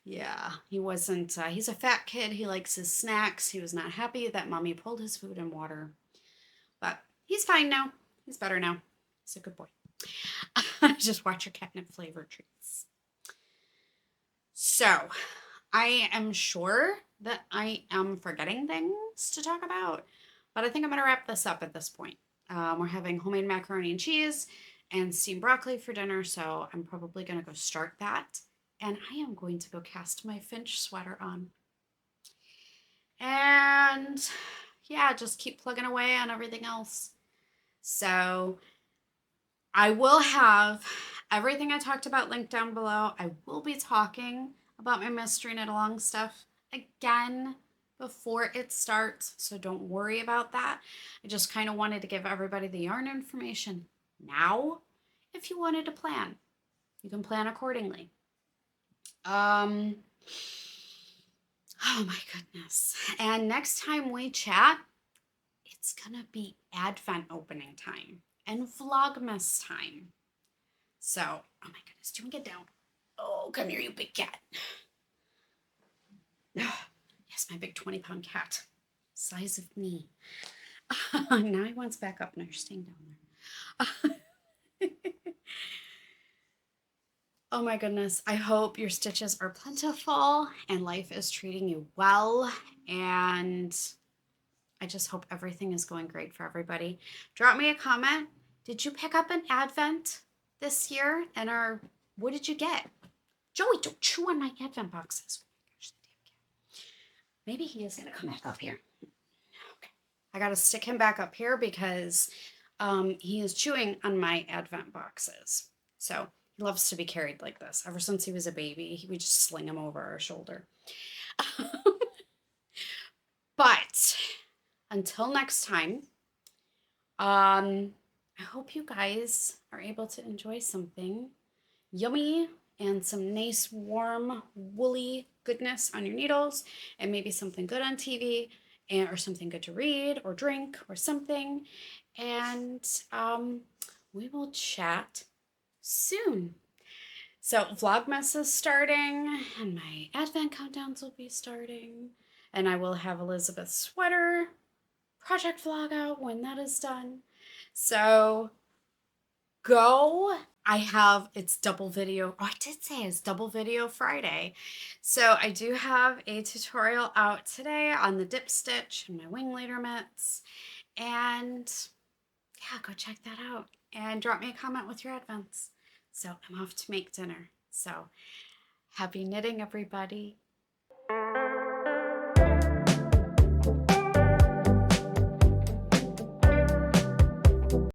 yeah, he wasn't he's a fat kid. He likes his snacks. He was not happy that mommy pulled his food and water, but he's fine now. He's better now. He's a good boy. Just watch your catnip flavored treats. So I am sure that I am forgetting things to talk about, but I think I'm going to wrap this up at this point. We're having homemade macaroni and cheese and steamed broccoli for dinner, so I'm probably going to go start that. And I am going to go cast my Finch sweater on. And yeah, just keep plugging away on everything else. So I will have everything I talked about linked down below. I will be talking about my mystery knit along stuff again before it starts, so don't worry about that. I just kind of wanted to give everybody the yarn information now. If you wanted to plan, you can plan accordingly. Oh my goodness. And next time we chat, it's gonna be Advent opening time and Vlogmas time. So, oh my goodness, do you want to get down? Oh, come here, you big cat. Yes, my big 20-pound cat. Size of me. Now he wants back up. Now you're staying down there. Oh my goodness. I hope your stitches are plentiful and life is treating you well. And I just hope everything is going great for everybody. Drop me a comment. Did you pick up an Advent this year? And what did you get? Joey, don't chew on my Advent boxes. Maybe he is going to come back up here. Okay. I got to stick him back up here because he is chewing on my Advent boxes. So he loves to be carried like this. Ever since he was a baby, we just sling him over our shoulder. But until next time, I hope you guys are able to enjoy something yummy and some nice, warm, woolly goodness on your needles, and maybe something good on TV, or something good to read or drink or something. And we will chat soon. So Vlogmas is starting, and my Advent countdowns will be starting, and I will have Elizabeth's sweater project vlog out when that is done. So go. It's double video. Oh, I did say it's double video Friday. So I do have a tutorial out today on the dip stitch and my Wingleader Mitts. And yeah, go check that out and drop me a comment with your advents. So I'm off to make dinner. So happy knitting, everybody.